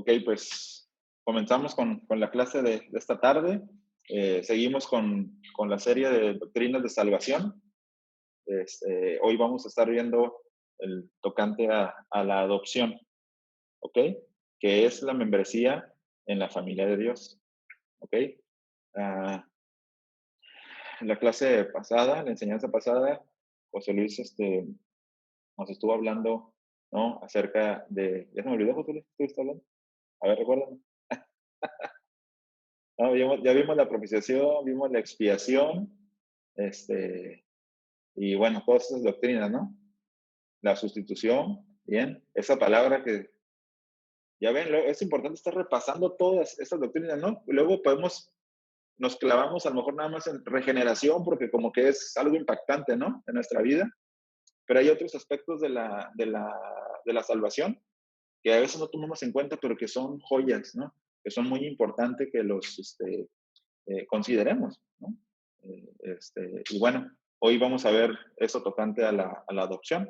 Ok, pues comenzamos con la clase de esta tarde. Seguimos con la serie de doctrinas de salvación. Hoy vamos a estar viendo el tocante a la adopción, ¿ok? Que es la membresía en la familia de Dios, ¿ok? Ah, en la clase pasada, la enseñanza pasada, José Luis nos estuvo hablando, ¿no? Acerca de... ¿Ya se me olvidó, José Luis? ¿Qué estuviste hablando? A ver, recuérdame. No, ya vimos la propiciación, vimos la expiación, y bueno, todas esas doctrinas, ¿no? La sustitución, bien, esa palabra que, ya ven, es importante estar repasando todas esas doctrinas, ¿no? Luego nos clavamos a lo mejor nada más en regeneración, porque como que es algo impactante, ¿no? En nuestra vida, pero hay otros aspectos de la salvación que a veces no tomamos en cuenta, pero que son joyas, ¿no? Que son muy importantes que los, consideremos, ¿no? Y bueno, hoy vamos a ver eso tocante a la adopción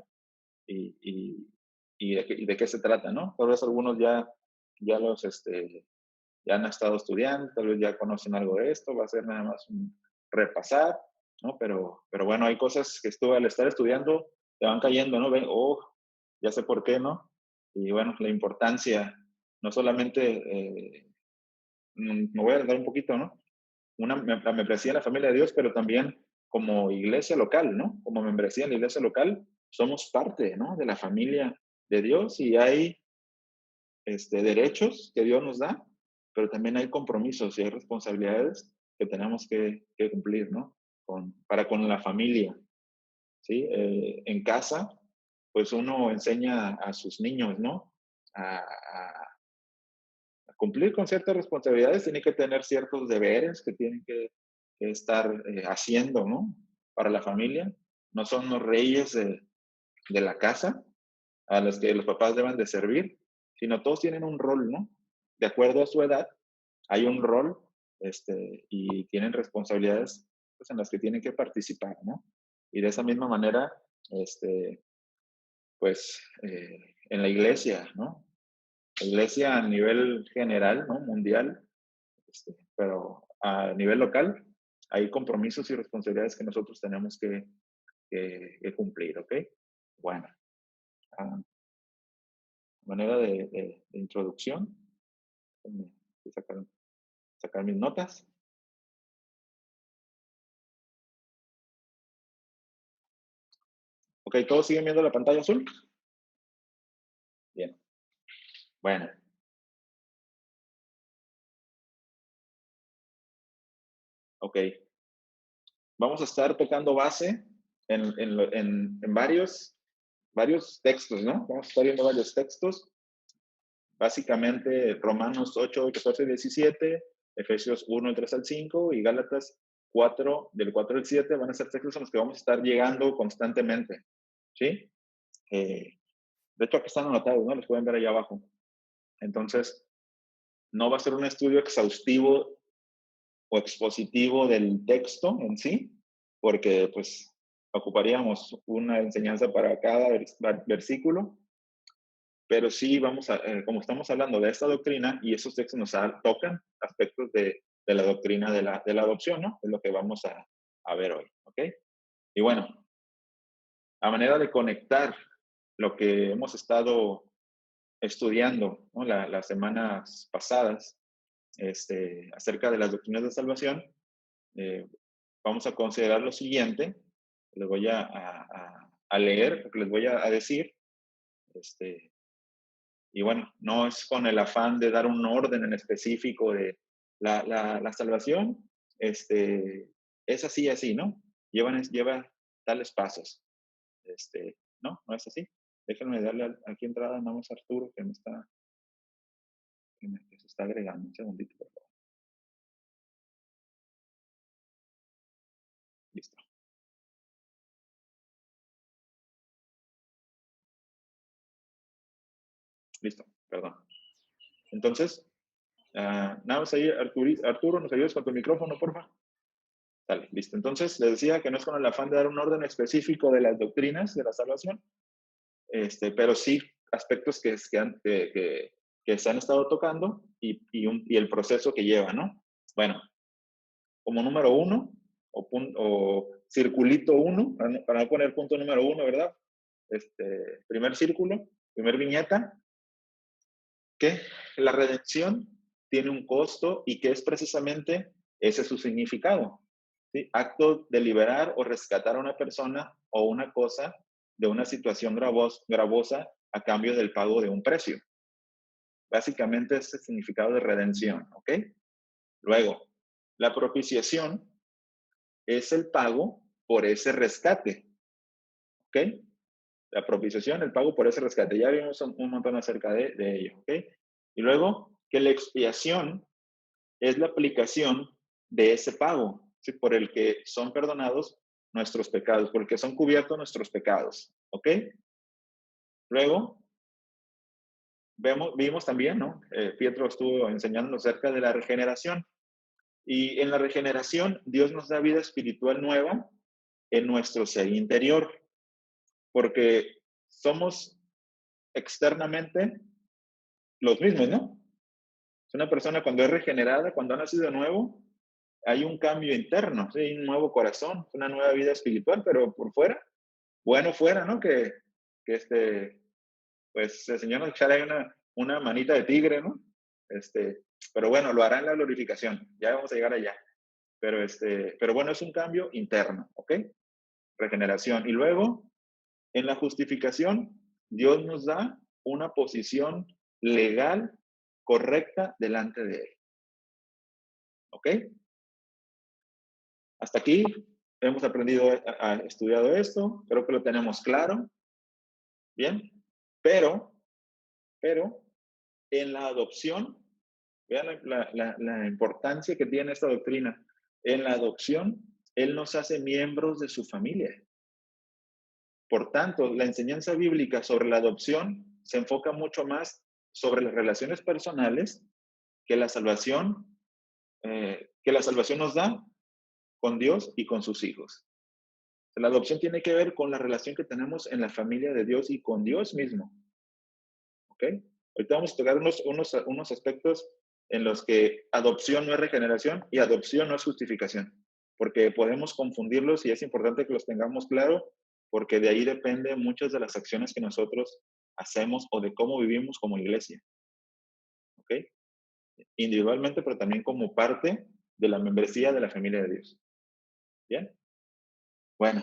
y, y, y de qué se trata, ¿no? Tal vez algunos ya ya han estado estudiando, tal vez ya conocen algo de esto, va a ser nada más un repasar, ¿no? Pero bueno, hay cosas que al estar estudiando te van cayendo, ¿no? Ven, oh, ya sé por qué, ¿no? Y bueno, la importancia, no solamente, me voy a dar un poquito, ¿no? La membresía en la familia de Dios, pero también como iglesia local, ¿no? Como membresía en la iglesia local, somos parte, ¿no? De la familia de Dios y hay derechos que Dios nos da, pero también hay compromisos y hay responsabilidades que tenemos que cumplir, ¿no? Para con la familia, ¿sí? En casa, pues uno enseña a sus niños, ¿no? A cumplir con ciertas responsabilidades, tiene que tener ciertos deberes que tienen que estar haciendo, ¿no? Para la familia. No son los reyes de la casa a los que los papás deben de servir, sino todos tienen un rol, ¿no? De acuerdo a su edad, hay un rol y tienen responsabilidades pues, en las que tienen que participar, ¿no? Y de esa misma manera, pues, en la iglesia, ¿no? La iglesia a nivel general, ¿no? Mundial, pero a nivel local hay compromisos y responsabilidades que nosotros tenemos que cumplir, ¿ok? Bueno, a manera de introducción, déjenme sacar mis notas. Ok, ¿todos siguen viendo la pantalla azul? Bien, bueno. Ok, vamos a estar tocando base en varios textos, ¿no? Vamos a estar viendo varios textos. Básicamente, Romanos 8, 14, 17, Efesios 1, 3 al 5 y Gálatas 4, del 4 al 7 van a ser textos a los que vamos a estar llegando constantemente, ¿sí? De hecho, aquí están anotados, ¿no? Los pueden ver ahí abajo. Entonces, no va a ser un estudio exhaustivo o expositivo del texto en sí, porque pues ocuparíamos una enseñanza para cada versículo, pero sí vamos como estamos hablando de esta doctrina y esos textos nos tocan aspectos de la doctrina de la adopción, ¿no? Es lo que vamos a ver hoy, ¿ok? Y bueno, a manera de conectar lo que hemos estado estudiando, ¿no? Las semanas pasadas, acerca de las doctrinas de salvación, vamos a considerar lo siguiente, les voy a leer lo que les voy a decir, y bueno, no es con el afán de dar un orden en específico de la salvación, es así, ¿no? Lleva tales pasos, ¿no? No es así. Déjenme darle aquí entrada, nada más a Arturo, que se está agregando. Un segundito, por favor. Listo. Listo, perdón. Entonces, nada más ahí, Arturo, ¿nos ayudas con tu micrófono, por favor? Dale, listo. Entonces, les decía que no es con el afán de dar un orden específico de las doctrinas de la salvación, pero sí aspectos que que se han estado tocando y el proceso que lleva, ¿no? Bueno, como número 1, o circulito 1, para no poner punto número 1, ¿verdad? Primer círculo, primer viñeta, que la redención tiene un costo y que es precisamente ese su significado. ¿Sí? Acto de liberar o rescatar a una persona o una cosa de una situación gravosa a cambio del pago de un precio. Básicamente es el significado de redención, ¿ok? Luego, la propiciación es el pago por ese rescate, ¿ok? La propiciación, el pago por ese rescate. Ya vimos un montón acerca de ello, ¿ok? Y luego, que la expiación es la aplicación de ese pago, ¿sí? Por el que son perdonados nuestros pecados, por el que son cubiertos nuestros pecados, ¿ok? Luego, vimos también, ¿no? Pietro estuvo enseñando acerca de la regeneración. Y en la regeneración, Dios nos da vida espiritual nueva en nuestro ser interior, porque somos externamente los mismos, ¿no? Es una persona cuando es regenerada, cuando ha nacido de nuevo, hay un cambio interno, ¿sí? Hay un nuevo corazón, una nueva vida espiritual, pero por fuera, bueno fuera, ¿no? Pues el Señor nos echará una manita de tigre, ¿no? Pero bueno, lo hará en la glorificación, ya vamos a llegar allá. Pero bueno, es un cambio interno, ¿ok? Regeneración. Y luego, en la justificación, Dios nos da una posición legal correcta delante de Él. ¿Ok? Hasta aquí hemos aprendido, estudiado esto, creo que lo tenemos claro. Bien, pero en la adopción, vean la importancia que tiene esta doctrina. En la adopción, Él nos hace miembros de su familia. Por tanto, la enseñanza bíblica sobre la adopción se enfoca mucho más sobre las relaciones personales que la salvación, nos da con Dios y con sus hijos. La adopción tiene que ver con la relación que tenemos en la familia de Dios y con Dios mismo. ¿Ok? Ahorita vamos a tocar unos aspectos en los que adopción no es regeneración y adopción no es justificación, porque podemos confundirlos y es importante que los tengamos claro, porque de ahí depende muchas de las acciones que nosotros hacemos o de cómo vivimos como iglesia. ¿Ok? Individualmente, pero también como parte de la membresía de la familia de Dios. ¿Bien? Bueno,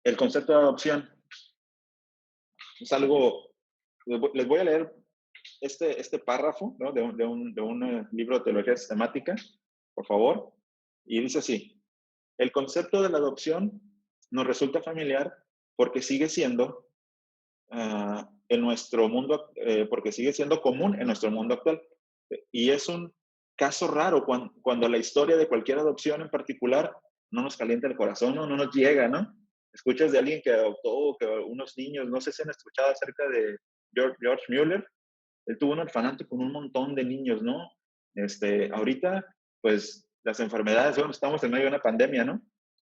el concepto de adopción es algo, les voy a leer este párrafo, ¿no? de un libro de teología sistemática, por favor, y dice así: el concepto de la adopción nos resulta familiar porque sigue siendo en nuestro mundo, porque sigue siendo común en nuestro mundo actual. Y es un caso raro cuando la historia de cualquier adopción en particular no nos calienta el corazón, no nos llega, ¿no? Escuchas de alguien que adoptó, que unos niños, no sé si han escuchado acerca de George Mueller. Él tuvo un orfanato con un montón de niños, ¿no? Ahorita, pues, las enfermedades, bueno, estamos en medio de una pandemia, ¿no?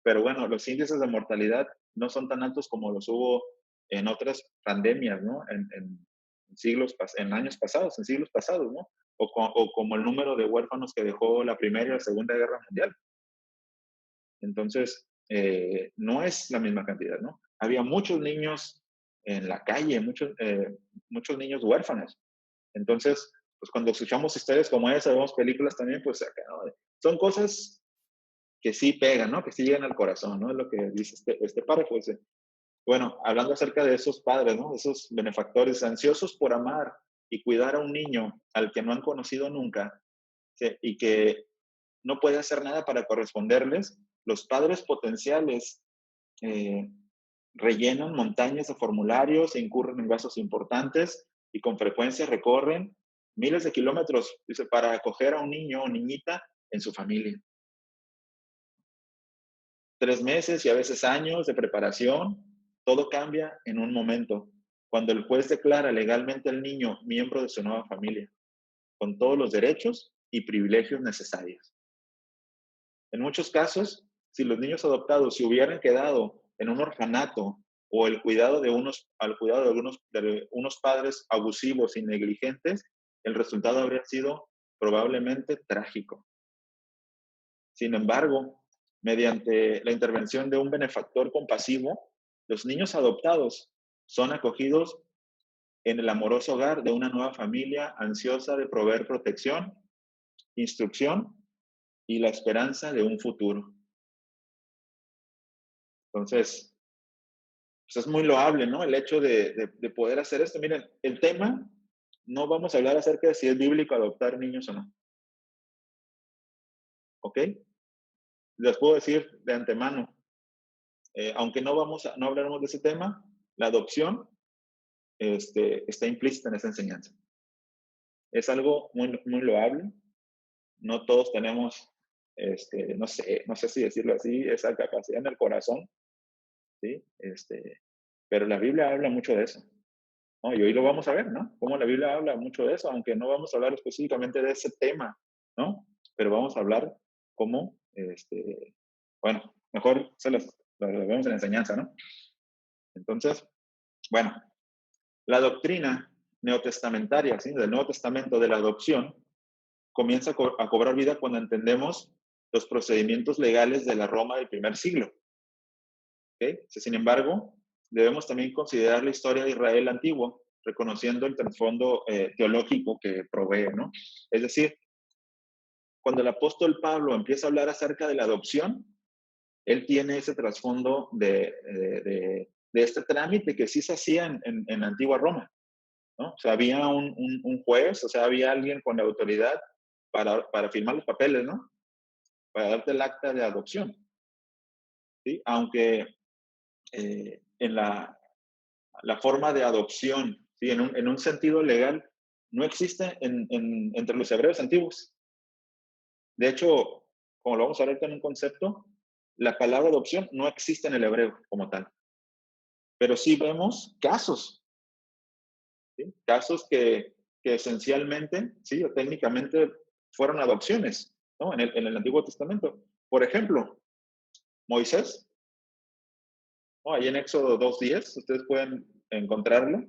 Pero bueno, los índices de mortalidad no son tan altos como los hubo en otras pandemias, ¿no? En años pasados, en siglos pasados, ¿no? O como el número de huérfanos que dejó la Primera y la Segunda Guerra Mundial. Entonces, no es la misma cantidad, ¿no? Había muchos niños en la calle, muchos niños huérfanos. Entonces, pues cuando escuchamos historias como esa, vemos películas también, pues acá, ¿no? Son cosas que sí pegan, ¿no? Que sí llegan al corazón, ¿no? Es lo que dice este párrafo. Dice, bueno, hablando acerca de esos padres, ¿no? Esos benefactores ansiosos por amar y cuidar a un niño al que no han conocido nunca, ¿sí? Y que no puede hacer nada para corresponderles, los padres potenciales eh, rellenan montañas de formularios, e incurren en gastos importantes y con frecuencia recorren miles de kilómetros, dice, para acoger a un niño o niñita en su familia. 3 meses y a veces años de preparación, todo cambia en un momento, cuando el juez declara legalmente al niño miembro de su nueva familia, con todos los derechos y privilegios necesarios. En muchos casos, si los niños adoptados se hubieran quedado en un orfanato o el cuidado de unos padres abusivos y negligentes, el resultado habría sido probablemente trágico. Sin embargo, mediante la intervención de un benefactor compasivo, los niños adoptados son acogidos en el amoroso hogar de una nueva familia ansiosa de proveer protección, instrucción y la esperanza de un futuro. Entonces, pues es muy loable, ¿no? El hecho de poder hacer esto. Miren, el tema, no vamos a hablar acerca de si es bíblico adoptar niños o no, ¿ok? Les puedo decir de antemano, aunque no hablaremos de ese tema, la adopción está implícita en esa enseñanza. Es algo muy, muy loable. No todos tenemos, no sé si decirlo así, esa capacidad en el corazón, ¿sí? Pero la Biblia habla mucho de eso, ¿no? Y hoy lo vamos a ver, ¿no? Cómo la Biblia habla mucho de eso, aunque no vamos a hablar específicamente de ese tema, ¿no? Pero vamos a hablar cómo, bueno, mejor lo vemos en la enseñanza, ¿no? Entonces, bueno, la doctrina neotestamentaria, ¿sí? Del Nuevo Testamento de la adopción comienza a cobrar vida cuando entendemos los procedimientos legales de la Roma del primer siglo. ¿Okay? Sin embargo, debemos también considerar la historia de Israel antiguo, reconociendo el trasfondo teológico que provee, ¿no? Es decir, cuando el apóstol Pablo empieza a hablar acerca de la adopción, él tiene ese trasfondo de este trámite que sí se hacía en la antigua Roma, ¿no? O sea, había un juez, o sea, había alguien con la autoridad para firmar los papeles, ¿no? Para darte el acta de adopción, ¿sí? Aunque en la forma de adopción, ¿sí? En un sentido legal, no existe entre los hebreos antiguos. De hecho, como lo vamos a ver en un concepto, la palabra adopción no existe en el hebreo como tal. Pero sí vemos casos, ¿sí? Casos que esencialmente, sí, o técnicamente fueron adopciones, ¿no? En el Antiguo Testamento. Por ejemplo, Moisés, ¿no? Ahí en Éxodo 2:10, ustedes pueden encontrarlo,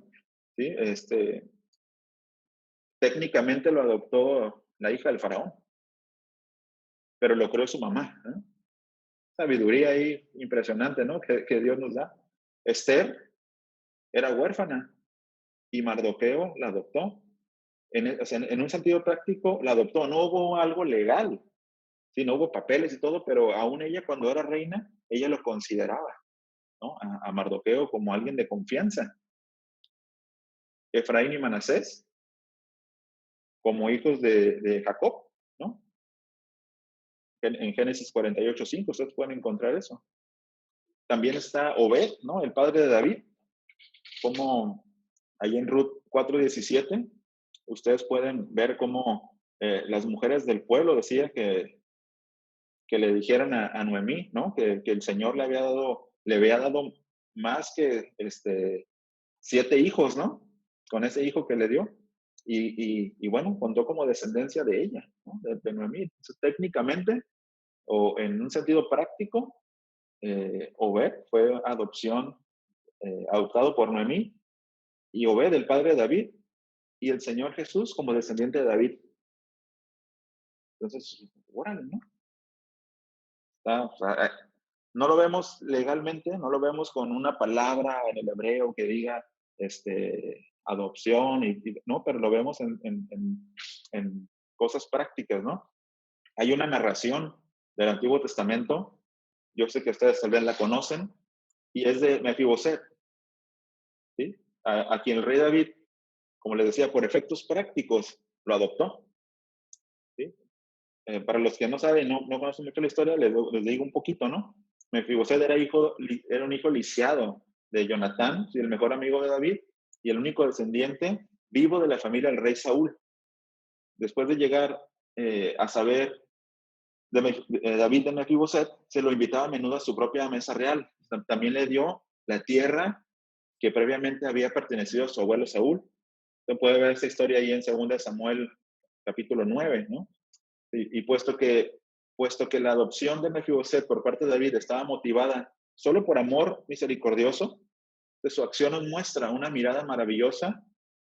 ¿sí? Técnicamente lo adoptó la hija del faraón, pero lo creó su mamá, ¿no? Sabiduría ahí impresionante, ¿no? Que Dios nos da. Esther era huérfana y Mardoqueo la adoptó. O sea, en un sentido práctico, la adoptó. No hubo algo legal, sí, no hubo papeles y todo, pero aún ella cuando era reina, ella lo consideraba, ¿no? A Mardoqueo como alguien de confianza. Efraín y Manasés como hijos de Jacob, ¿no? En Génesis 48:5 ustedes pueden encontrar eso. También está Obed, ¿no? El padre de David, como ahí en Ruth 4:17, ustedes pueden ver cómo las mujeres del pueblo decían que le dijeran a Noemí, ¿no? Que el Señor le había dado más que 7 hijos, ¿no? Con ese hijo que le dio. Y bueno, contó como descendencia de ella, ¿no? De Noemí. Entonces, técnicamente, o en un sentido práctico, Obed fue adoptado por Noemí, y Obed, el padre de David, y el Señor Jesús como descendiente de David. Entonces, órale, ¿no? O sea, no lo vemos legalmente, no lo vemos con una palabra en el hebreo que diga adopción, no, pero lo vemos en cosas prácticas, ¿no? Hay una narración del Antiguo Testamento, yo sé que ustedes tal vez la conocen, y es de Mefiboset, ¿sí? A quien el rey David, como les decía, por efectos prácticos, lo adoptó, ¿sí? Para los que no saben, no conocen mucho la historia, les digo un poquito, ¿no? Mefiboset era un hijo lisiado de Jonatán, el mejor amigo de David, y el único descendiente vivo de la familia del rey Saúl. Después de llegar a saber David de Mefiboset, se lo invitaba a menudo a su propia mesa real. También le dio la tierra que previamente había pertenecido a su abuelo Saúl. Usted puede ver esta historia ahí en 2 Samuel capítulo 9, ¿no? Y puesto que la adopción de Mefiboset por parte de David estaba motivada solo por amor misericordioso, de su acción nos muestra una mirada maravillosa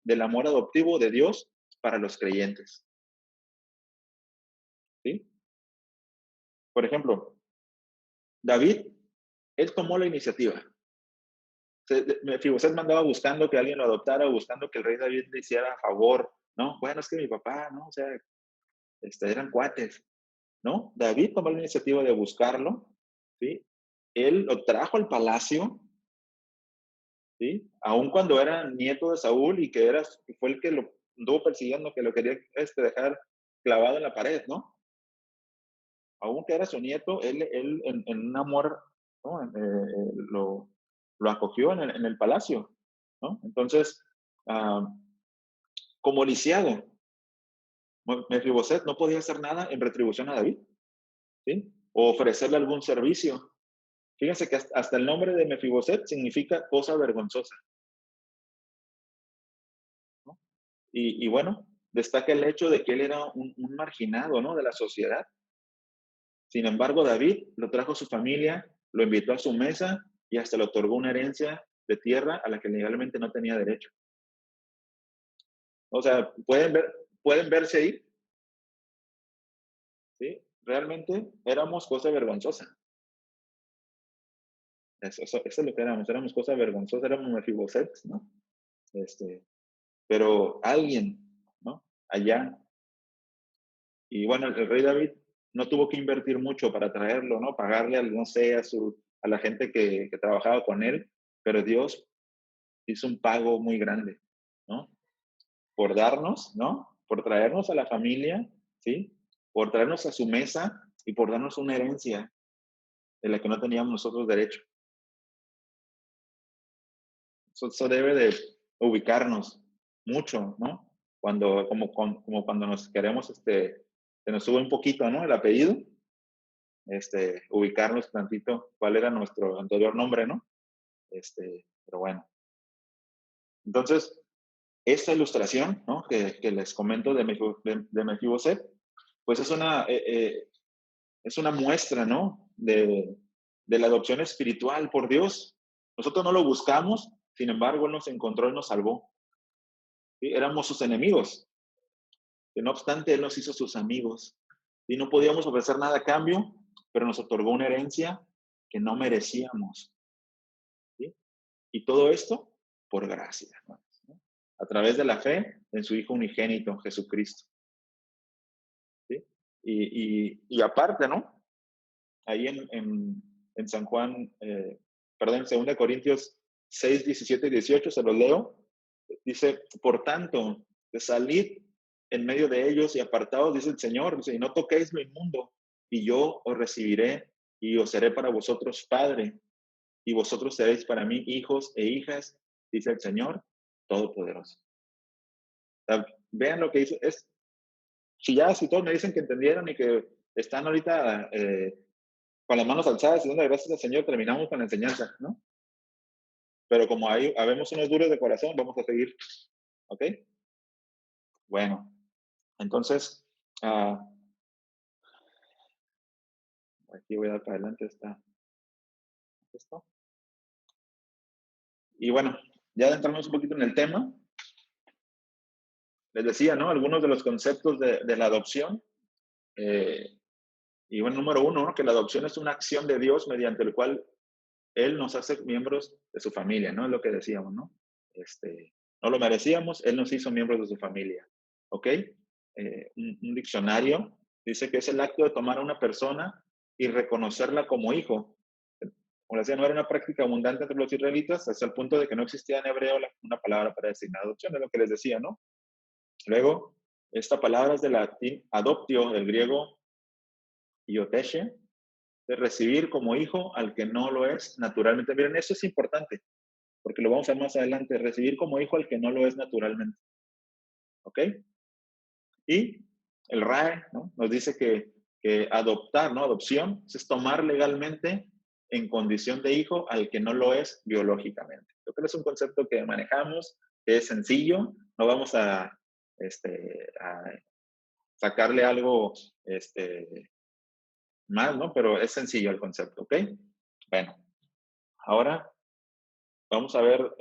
del amor adoptivo de Dios para los creyentes. ¿Sí? Por ejemplo, David, él tomó la iniciativa. Mefiboset mandaba buscando que alguien lo adoptara, o buscando que el rey David le hiciera favor, ¿no? Bueno, es que mi papá, ¿no? O sea, eran cuates, ¿no? David tomó la iniciativa de buscarlo, ¿sí? Él lo trajo al palacio, ¿sí? Aun cuando era nieto de Saúl y que fue el que lo anduvo persiguiendo, que lo quería dejar clavado en la pared, ¿no? Aun que era su nieto, él en un amor, ¿no? Lo acogió en el palacio, ¿no? Entonces, ah, como lisiado, Mefiboset no podía hacer nada en retribución a David, ¿sí? O ofrecerle algún servicio. Fíjense que hasta el nombre de Mefiboset significa cosa vergonzosa, ¿no? Y bueno, destaca el hecho de que él era un marginado, ¿no? De la sociedad. Sin embargo, David lo trajo a su familia, lo invitó a su mesa y hasta le otorgó una herencia de tierra a la que legalmente no tenía derecho. O sea, pueden verse ahí, ¿sí? Realmente éramos cosa vergonzosa. Eso es lo que éramos cosa vergonzosa, éramos Mefiboset, ¿no? Pero alguien, ¿no? Allá. Y bueno, el rey David no tuvo que invertir mucho para traerlo, ¿no? Pagarle, no sé, a la gente que trabajaba con él, pero Dios hizo un pago muy grande, ¿no? Por darnos, ¿no? Por traernos a la familia, ¿sí? Por traernos a su mesa y por darnos una herencia de la que no teníamos nosotros derecho. Eso debe de ubicarnos mucho, ¿no? Como cuando nos queremos, se nos sube un poquito, ¿no? El apellido, ubicarnos tantito cuál era nuestro anterior nombre, ¿no? Pero bueno. Entonces, esta ilustración, ¿no? Que les comento de Mefiboset, pues es una muestra, ¿no? De la adopción espiritual por Dios. Nosotros no lo buscamos, sin embargo, Él nos encontró y nos salvó. ¿Sí? Éramos sus enemigos, que no obstante, Él nos hizo sus amigos. Y no podíamos ofrecer nada a cambio, pero nos otorgó una herencia que no merecíamos. ¿Sí? Y todo esto por gracia, ¿no? A través de la fe en su Hijo unigénito, Jesucristo. ¿Sí? Y aparte, ¿no? Ahí en San Juan, perdón, 2 Corintios 6, 17 y 18, se lo leo. Dice, por tanto, de salid en medio de ellos y apartados, dice el Señor, dice, y no toquéis lo inmundo, y yo os recibiré y os seré para vosotros Padre, y vosotros seréis para mí hijos e hijas, dice el Señor Todopoderoso. Vean lo que dice, si todos me dicen que entendieron y que están ahorita con las manos alzadas y dando gracias al Señor, terminamos con la enseñanza, ¿no? Pero como habemos unos duros de corazón, vamos a seguir, ¿ok? Bueno, entonces, aquí voy a dar para adelante esto. Y bueno, ya adentramos un poquito en el tema. Les decía, ¿no? Algunos de los conceptos de la adopción. Y bueno, número uno, ¿no? Que la adopción es una acción de Dios mediante el cual Él nos hace miembros de su familia, ¿no? Es lo que decíamos, ¿no? No lo merecíamos, Él nos hizo miembros de su familia, ¿ok? Un diccionario dice que es el acto de tomar a una persona y reconocerla como hijo. Como decía, no era una práctica abundante entre los israelitas hasta el punto de que no existía en hebreo una palabra para designar adopción, es lo que les decía, ¿no? Luego, esta palabra es del latín adoptio, del griego ioteshe, de recibir como hijo al que no lo es naturalmente. Miren, eso es importante, porque lo vamos a ver más adelante, recibir como hijo al que no lo es naturalmente. ¿Ok? Y el RAE, ¿no? Nos dice que adoptar, ¿no? Adopción es tomar legalmente en condición de hijo al que no lo es biológicamente. Yo creo que es un concepto que manejamos, que es sencillo, no vamos a sacarle algo más, ¿no? Pero es sencillo el concepto, ¿ok? Bueno, ahora Vamos a ver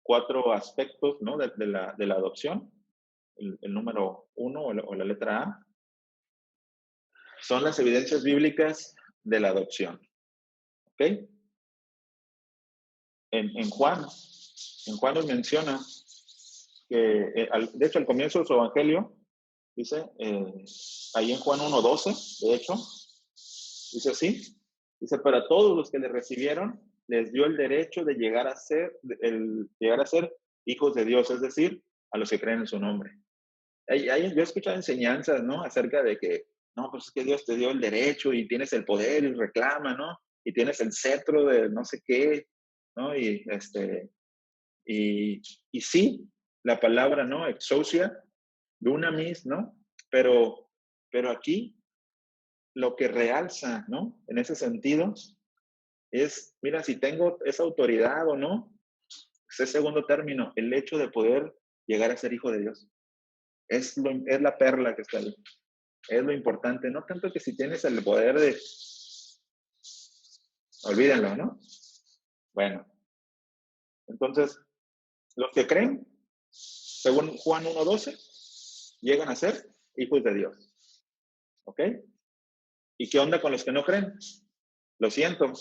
4 aspectos, ¿no? de la adopción. El número 1 o la letra A son las evidencias bíblicas de la adopción. ¿Ok? En Juan nos menciona que, de hecho, al comienzo de su evangelio, dice, ahí en Juan 1:12, de hecho, dice así, dice, pero a todos los que le recibieron, les dio el derecho de llegar a ser hijos de Dios, es decir, a los que creen en su nombre. Yo he escuchado enseñanzas, ¿no? Acerca de que, no, pues es que Dios te dio el derecho y tienes el poder y reclama, ¿no? Y tienes el cetro de no sé qué, ¿no? Y sí, la palabra, ¿no? Exousia, dunamis, ¿no? Pero aquí lo que realza, ¿no? En ese sentido, es, mira, si tengo esa autoridad o no, ese segundo término, el hecho de poder llegar a ser hijo de Dios. Es la perla que está ahí. Es lo importante. No tanto que si tienes el poder de... Olvídenlo, ¿no? Bueno, entonces, los que creen, según Juan 1:12, llegan a ser hijos de Dios. ¿Ok? ¿Y qué onda con los que no creen? Lo siento,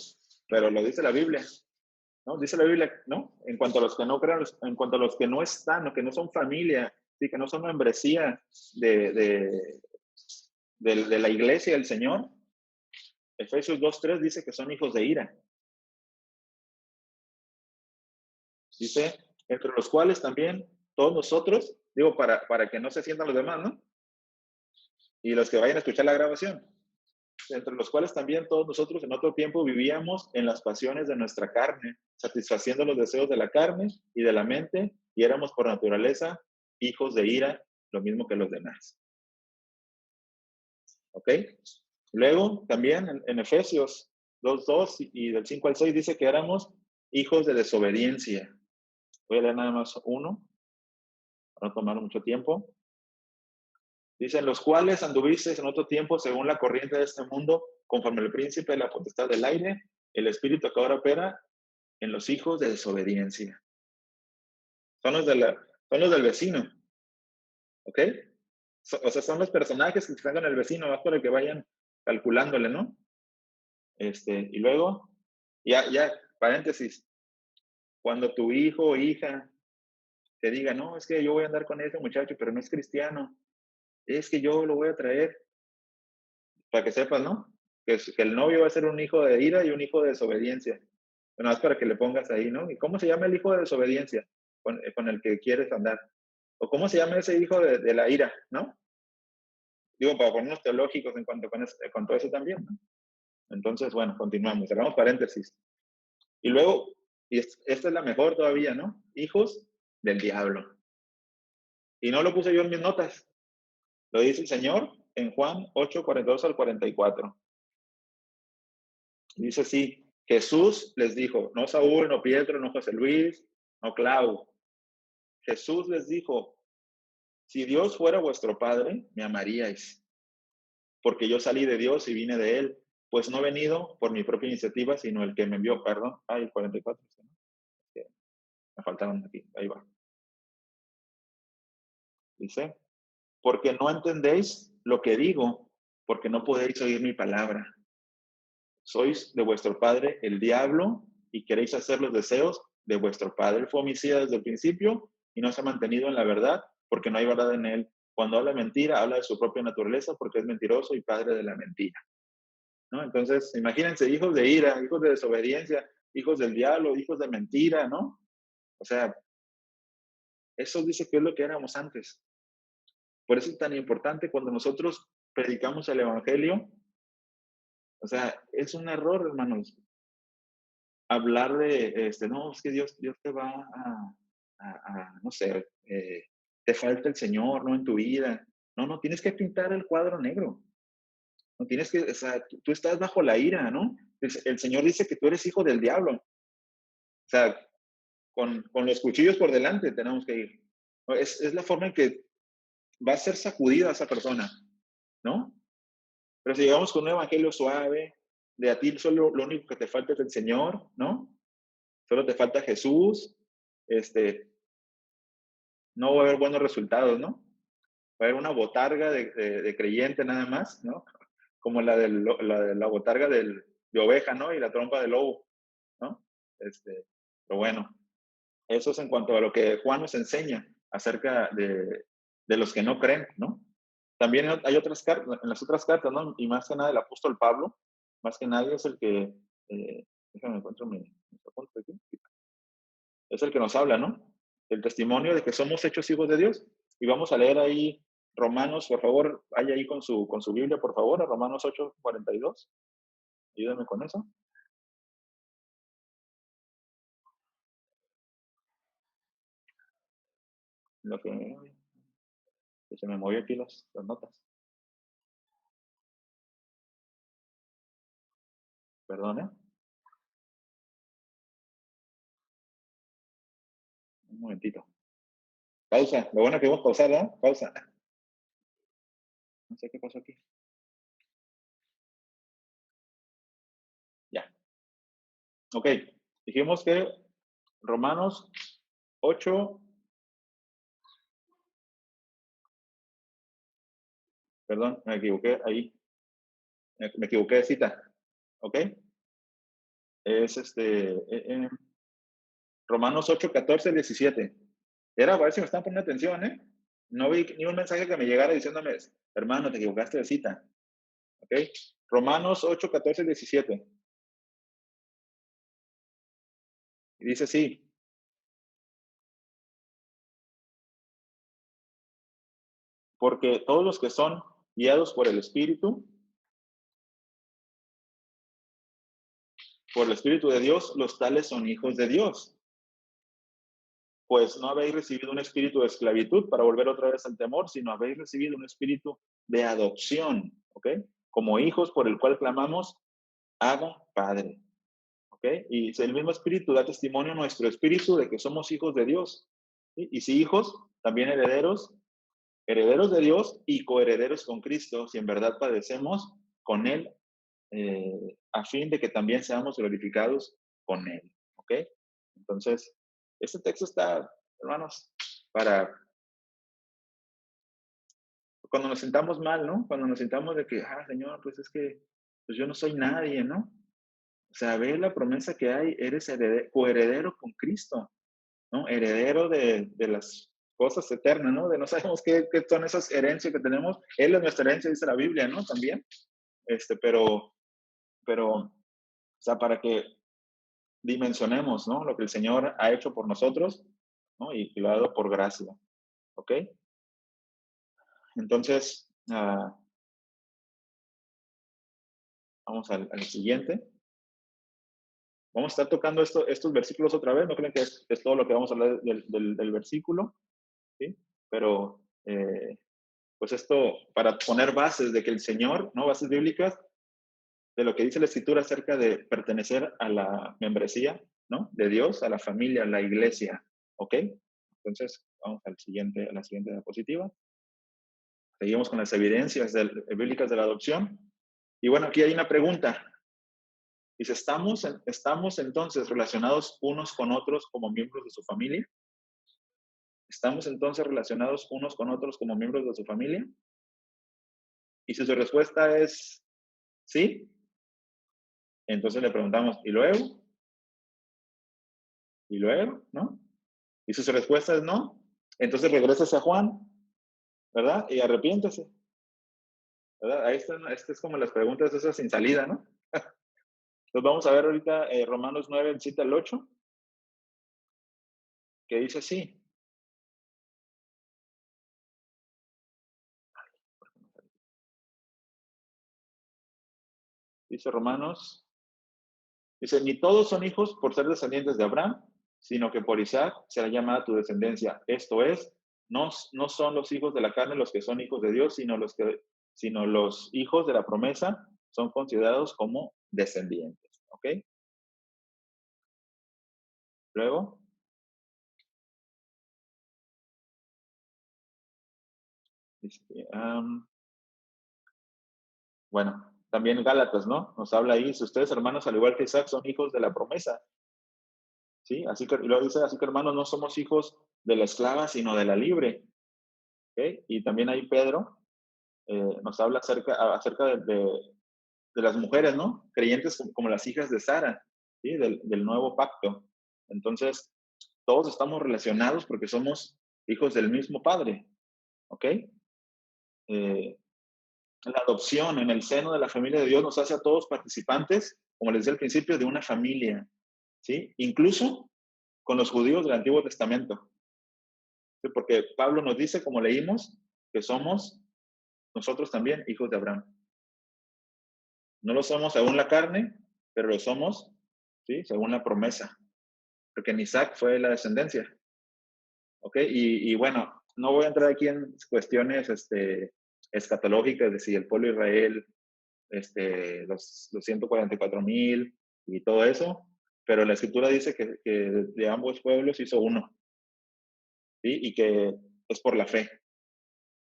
pero lo dice la Biblia. ¿No? Dice la Biblia, ¿no? En cuanto a los que no creen, en cuanto a los que no están o que no son familia, sí, que no son membresía de la iglesia del Señor, Efesios 2:3 dice que son hijos de ira. Dice, entre los cuales también todos nosotros, digo, para que no se sientan los demás, ¿no? Y los que vayan a escuchar la grabación, entre los cuales también todos nosotros en otro tiempo vivíamos en las pasiones de nuestra carne, satisfaciendo los deseos de la carne y de la mente, y éramos por naturaleza hijos de ira, lo mismo que los demás. ¿Ok? Luego, también en Efesios 2:2 y del 5 al 6 dice que éramos hijos de desobediencia. Voy a leer nada más uno, para no tomar mucho tiempo. Dicen, los cuales anduvisteis en otro tiempo según la corriente de este mundo, conforme el príncipe de la potestad del aire, el espíritu que ahora opera en los hijos de desobediencia. Son los, son los del vecino. ¿Ok? O sea, son los personajes que están con el vecino, más para que vayan calculándole, ¿no? Y luego, ya, paréntesis, cuando tu hijo o hija te diga, no, es que yo voy a andar con ese muchacho, pero no es cristiano, es que yo lo voy a traer, para que sepas, ¿no? Que el novio va a ser un hijo de ira y un hijo de desobediencia. Bueno, más para que le pongas ahí, ¿no? ¿Y cómo se llama el hijo de desobediencia con el que quieres andar? ¿O cómo se llama ese hijo de la ira, ¿no? Digo, para ponernos teológicos en cuanto a eso también, ¿no? Entonces, bueno, continuamos, cerramos paréntesis. Y luego, y esta es la mejor todavía, ¿no? Hijos del diablo. Y no lo puse yo en mis notas, lo dice el Señor en Juan 8:42 al 44. Dice así, Jesús les dijo, no Saúl, no Pietro, no José Luis, no Clau. Jesús les dijo, si Dios fuera vuestro Padre, me amaríais, porque yo salí de Dios y vine de Él, pues no he venido por mi propia iniciativa, sino el que me envió, perdón, 44, ¿no? Me faltaron aquí, ahí va. Dice, porque no entendéis lo que digo, porque no podéis oír mi palabra. Sois de vuestro padre el diablo y queréis hacer los deseos de vuestro padre. Él fue homicida desde el principio y no se ha mantenido en la verdad porque no hay verdad en él. Cuando habla mentira, habla de su propia naturaleza porque es mentiroso y padre de la mentira. ¿No? Entonces, imagínense, hijos de ira, hijos de desobediencia, hijos del diablo, hijos de mentira, ¿no? O sea, eso dice que es lo que éramos antes. Por eso es tan importante cuando nosotros predicamos el evangelio. O sea, es un error, hermanos, hablar de, no, es que Dios te va no sé, te falta el Señor, ¿no? En tu vida. No, no, tienes que pintar el cuadro negro. No tienes que, o sea, tú estás bajo la ira, ¿no? El Señor dice que tú eres hijo del diablo. O sea, con los cuchillos por delante tenemos que ir. Es la forma en que va a ser sacudida esa persona, ¿no? Pero si llegamos con un evangelio suave, de a ti solo lo único que te falta es el Señor, ¿no? solo te falta Jesús, no va a haber buenos resultados, ¿no? Va a haber una botarga de creyente nada más, ¿no? Como la botarga de oveja, ¿no? Y la trompa de lobo, ¿no? Pero bueno, eso es en cuanto a lo que Juan nos enseña acerca de los que no creen, ¿no? También hay otras cartas, en las otras cartas, ¿no? Y más que nada el apóstol Pablo, más que nadie es el que, déjame encuentro mi apunte aquí, es el que nos habla, ¿no? El testimonio de que somos hechos hijos de Dios. Y vamos a leer ahí Romanos, por favor, vaya ahí con su Biblia, por favor, a Romanos 8:42. Ayúdame con eso. Lo que se me movió aquí las notas. Perdón, ¿eh? Un momentito. Pausa. Lo bueno que vamos a pausar, ¿eh? Pausa. No sé qué pasó aquí. Ya. Ok. Dijimos que Romanos 8, perdón, me equivoqué ahí. Me equivoqué de cita. ¿Ok? Es Romanos 8, 14, 17. Era a ver si me están poniendo atención, ¿eh? No vi ni un mensaje que me llegara diciéndome, hermano, te equivocaste de cita. ¿Ok? Romanos 8, 14, 17. Y dice así, porque todos los que son guiados por el Espíritu de Dios, los tales son hijos de Dios. Pues no habéis recibido un espíritu de esclavitud para volver otra vez al temor, sino habéis recibido un espíritu de adopción, ¿ok? Como hijos por el cual clamamos, Abba, Padre, ¿ok? Y el mismo espíritu da testimonio a nuestro espíritu de que somos hijos de Dios, ¿sí? Y si hijos, también herederos, herederos de Dios y coherederos con Cristo, si en verdad padecemos con Él, a fin de que también seamos glorificados con Él, ¿ok? Entonces, este texto está, hermanos, para cuando nos sintamos mal, ¿no? Cuando nos sintamos de que, Señor, pues es que pues yo no soy nadie, ¿no? O sea, ve la promesa que hay, eres coheredero con Cristo, ¿no? Heredero de las cosas eternas, ¿no? De no sabemos qué son esas herencias que tenemos. Él es nuestra herencia, dice la Biblia, ¿no? También. Pero, o sea, para que dimensionemos, ¿no? Lo que el Señor ha hecho por nosotros, ¿no? Y lo ha dado por gracia, ¿ok? Entonces, vamos al siguiente. Vamos a estar tocando estos versículos otra vez. No creen que es todo lo que vamos a hablar del versículo, ¿sí? Pero, pues esto, para poner bases de que el Señor, ¿no? Bases bíblicas de lo que dice la Escritura acerca de pertenecer a la membresía, ¿no? De Dios, a la familia, a la iglesia, ¿ok? Entonces, vamos a la siguiente diapositiva. Seguimos con las evidencias bíblicas de la adopción. Y bueno, aquí hay una pregunta. Dice, ¿estamos entonces relacionados unos con otros como miembros de su familia? ¿Estamos entonces relacionados unos con otros como miembros de su familia? Y si su respuesta es sí, entonces le preguntamos, ¿y luego? ¿Y luego? ¿No? Y si su respuesta es no, entonces regrésese a Juan, ¿verdad? Y arrepiéntese, ¿verdad? Ahí están, es como las preguntas esas sin salida, ¿no? Entonces vamos a ver ahorita Romanos 9, el 7 al 8, que dice así. Dice Romanos, dice, ni todos son hijos por ser descendientes de Abraham, sino que por Isaac será llamada tu descendencia. Esto es, no son los hijos de la carne los que son hijos de Dios, sino los hijos de la promesa son considerados como descendientes. ¿Ok? Luego, dice, bueno, también Gálatas, ¿no? Nos habla ahí, si ustedes hermanos, al igual que Isaac, son hijos de la promesa. ¿sí? Así que, y luego dice, así que hermanos, no somos hijos de la esclava, sino de la libre, ¿ok? Y también ahí Pedro nos habla acerca de las mujeres, ¿no? Creyentes como las hijas de Sara, ¿sí? Del nuevo pacto. Entonces, todos estamos relacionados porque somos hijos del mismo Padre, ¿ok? Eh, la adopción en el seno de la familia de Dios nos hace a todos participantes, como les decía al principio, de una familia, ¿sí? Incluso con los judíos del Antiguo Testamento, ¿sí? Porque Pablo nos dice, como leímos, que somos nosotros también hijos de Abraham. No lo somos según la carne, pero lo somos, ¿sí? Según la promesa, porque en Isaac fue la descendencia, ¿ok? Y bueno, no voy a entrar aquí en cuestiones escatológicas de si el pueblo de Israel, los 144,000 y todo eso, pero la escritura dice que de ambos pueblos hizo uno, ¿sí? Y que es por la fe.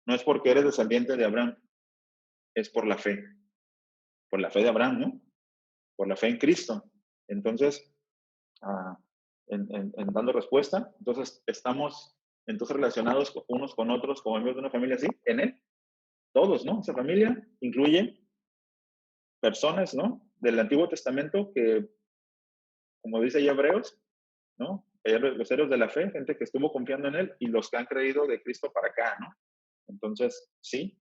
No es porque eres descendiente de Abraham, es por la fe de Abraham, ¿no? Por la fe en Cristo. Entonces, ah, en dando respuesta, entonces estamos entonces relacionados unos con otros como miembros de una familia así, en él, todos, ¿no? Esa familia incluye personas, ¿no? Del Antiguo Testamento que, como dice ahí Hebreos, ¿no? Los héroes de la fe, gente que estuvo confiando en él y los que han creído de Cristo para acá, ¿no? Entonces, sí,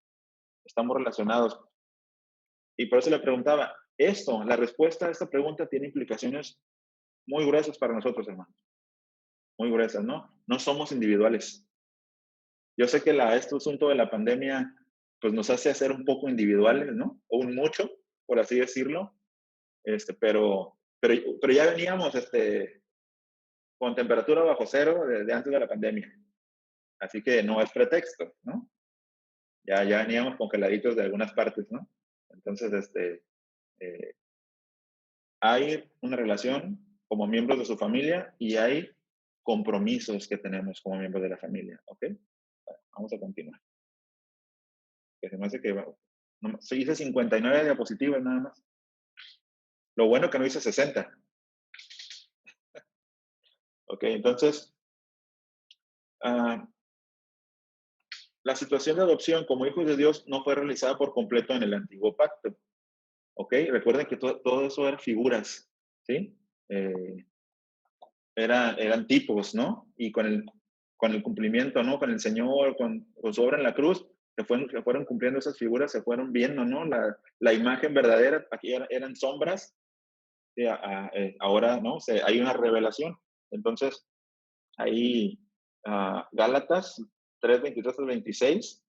estamos relacionados. Y por eso le preguntaba, la respuesta a esta pregunta tiene implicaciones muy gruesas para nosotros, hermanos, muy gruesas, ¿no? No somos individuales. Yo sé que este asunto de la pandemia, pues nos hace hacer un poco individuales, ¿no? O un mucho, por así decirlo, pero ya veníamos, con temperatura bajo cero desde antes de la pandemia. Así que no es pretexto, ¿no? Ya veníamos congeladitos de algunas partes, ¿no? Entonces, eh, hay una relación como miembros de su familia y hay compromisos que tenemos como miembros de la familia, ¿ok? Bueno, vamos a continuar. Que se me hace que no, se hice 59 diapositivas nada más. Lo bueno que no hice 60. Ok, entonces, uh, la situación de adopción como hijos de Dios no fue realizada por completo en el antiguo pacto. Ok, recuerden que todo eso eran figuras, ¿sí? Eh, eran tipos, ¿no? Y con el cumplimiento, ¿no? Con el Señor, con su obra en la cruz, se fueron cumpliendo esas figuras, se fueron viendo, ¿no? La imagen verdadera, aquí eran sombras, ahora, ¿no? Hay una revelación. Entonces, ahí, Gálatas 3:23 al 26,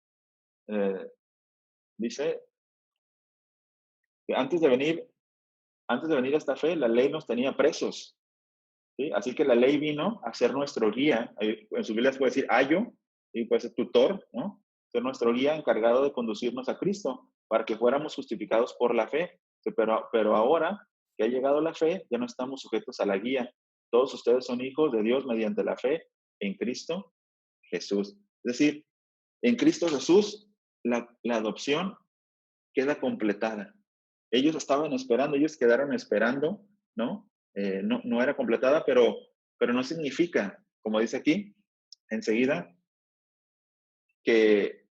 dice que antes de venir a esta fe, la ley nos tenía presos, ¿sí? Así que la ley vino a ser nuestro guía. En su Biblia se puede decir ayo, y puede ser tutor, ¿no? Ser nuestro guía encargado de conducirnos a Cristo para que fuéramos justificados por la fe. Pero ahora que ha llegado la fe, ya no estamos sujetos a la guía. Todos ustedes son hijos de Dios mediante la fe en Cristo Jesús. Es decir, en Cristo Jesús, la adopción queda completada. Ellos estaban esperando, ellos quedaron esperando, ¿no? No era completada, pero no significa, como dice aquí, enseguida, que,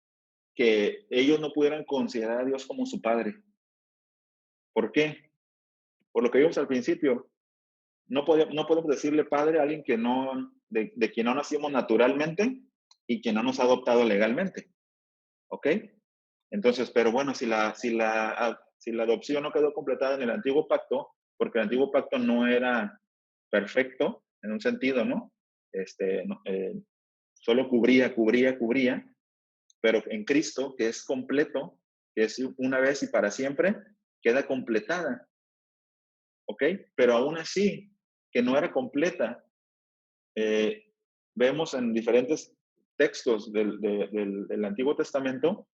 que ellos no pudieran considerar a Dios como su padre. ¿Por qué? Por lo que vimos al principio, no podemos decirle padre a alguien de quien no nacimos naturalmente y que no nos ha adoptado legalmente. ¿Ok? Entonces, pero bueno, si la adopción no quedó completada en el antiguo pacto, porque el antiguo pacto no era perfecto en un sentido, ¿no? Solo cubría, pero en Cristo, que es completo, que es una vez y para siempre, queda completada, ¿ok? Pero aún así, que no era completa, eh, vemos en diferentes textos del Antiguo Testamento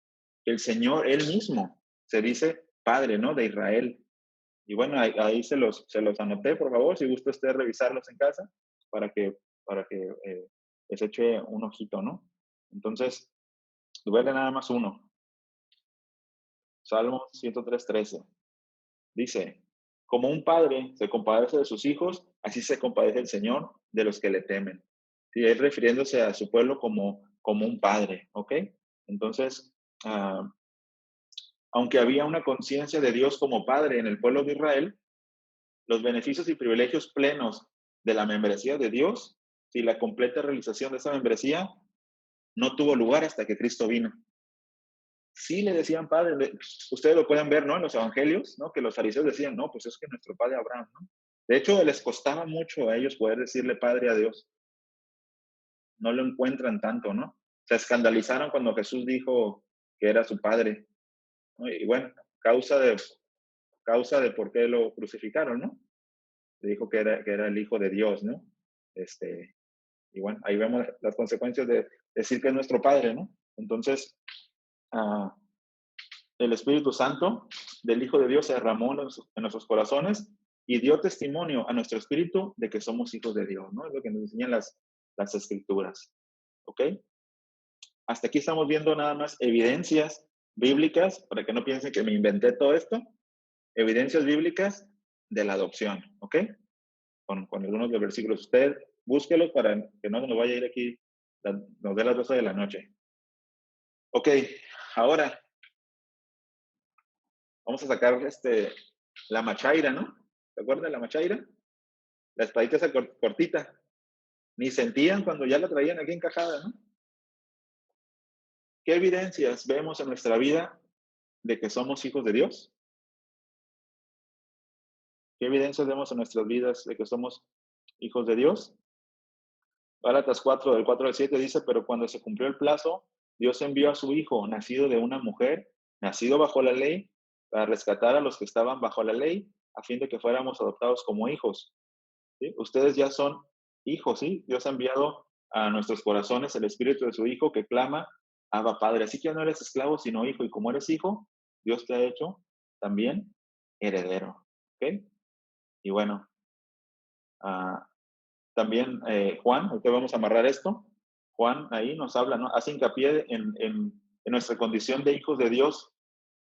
el Señor, Él mismo, se dice Padre, ¿no? De Israel. Y bueno, ahí se los anoté, por favor, si gusta usted revisarlos en casa, para que les eche un ojito, ¿no? Entonces, duele nada más uno. Salmo 103:13. Dice, Como un padre se compadece de sus hijos, así se compadece el Señor de los que le temen. Sí, él refiriéndose a su pueblo como un padre, ¿ok? Entonces, aunque había una conciencia de Dios como padre en el pueblo de Israel, los beneficios y privilegios plenos de la membresía de Dios y la completa realización de esa membresía no tuvo lugar hasta que Cristo vino. Sí le decían padre, ustedes lo pueden ver, ¿no? En los evangelios, ¿no? Que los fariseos decían, no, pues es que nuestro padre Abraham, ¿no? De hecho, les costaba mucho a ellos poder decirle padre a Dios. No lo encuentran tanto, ¿no? Se escandalizaron cuando Jesús dijo que era su padre, ¿no? Y bueno, causa de por qué lo crucificaron, ¿no? Le dijo que era el hijo de Dios, ¿no? Y bueno, ahí vemos las consecuencias de decir que es nuestro padre, ¿no? Entonces, el Espíritu Santo del Hijo de Dios se derramó en nuestros corazones y dio testimonio a nuestro espíritu de que somos hijos de Dios, ¿no? Es lo que nos enseñan las escrituras, ¿ok? Hasta aquí estamos viendo nada más evidencias bíblicas, para que no piensen que me inventé todo esto, evidencias bíblicas de la adopción, ¿ok? Con algunos de los versículos. Usted búsquelos para que no nos vaya a ir aquí, nos dé las 12 de la noche. Ok, ahora vamos a sacar la machaira, ¿no? ¿Se acuerdan de la machaira? La espadita esa cortita. Ni sentían cuando ya la traían aquí encajada, ¿no? ¿Qué evidencias vemos en nuestra vida de que somos hijos de Dios? ¿Qué evidencias vemos en nuestras vidas de que somos hijos de Dios? Gálatas 4, del 4 al 7 dice, pero cuando se cumplió el plazo, Dios envió a su Hijo, nacido de una mujer, nacido bajo la ley, para rescatar a los que estaban bajo la ley, a fin de que fuéramos adoptados como hijos. ¿Sí? Ustedes ya son hijos, ¿sí? Dios ha enviado a nuestros corazones el Espíritu de su Hijo que clama, Abba Padre. Así que ya no eres esclavo, sino hijo. Y como eres hijo, Dios te ha hecho también heredero. ¿Ok? Y bueno, también Juan, ahorita vamos a amarrar esto. Juan ahí nos habla, ¿no? Hace hincapié en nuestra condición de hijos de Dios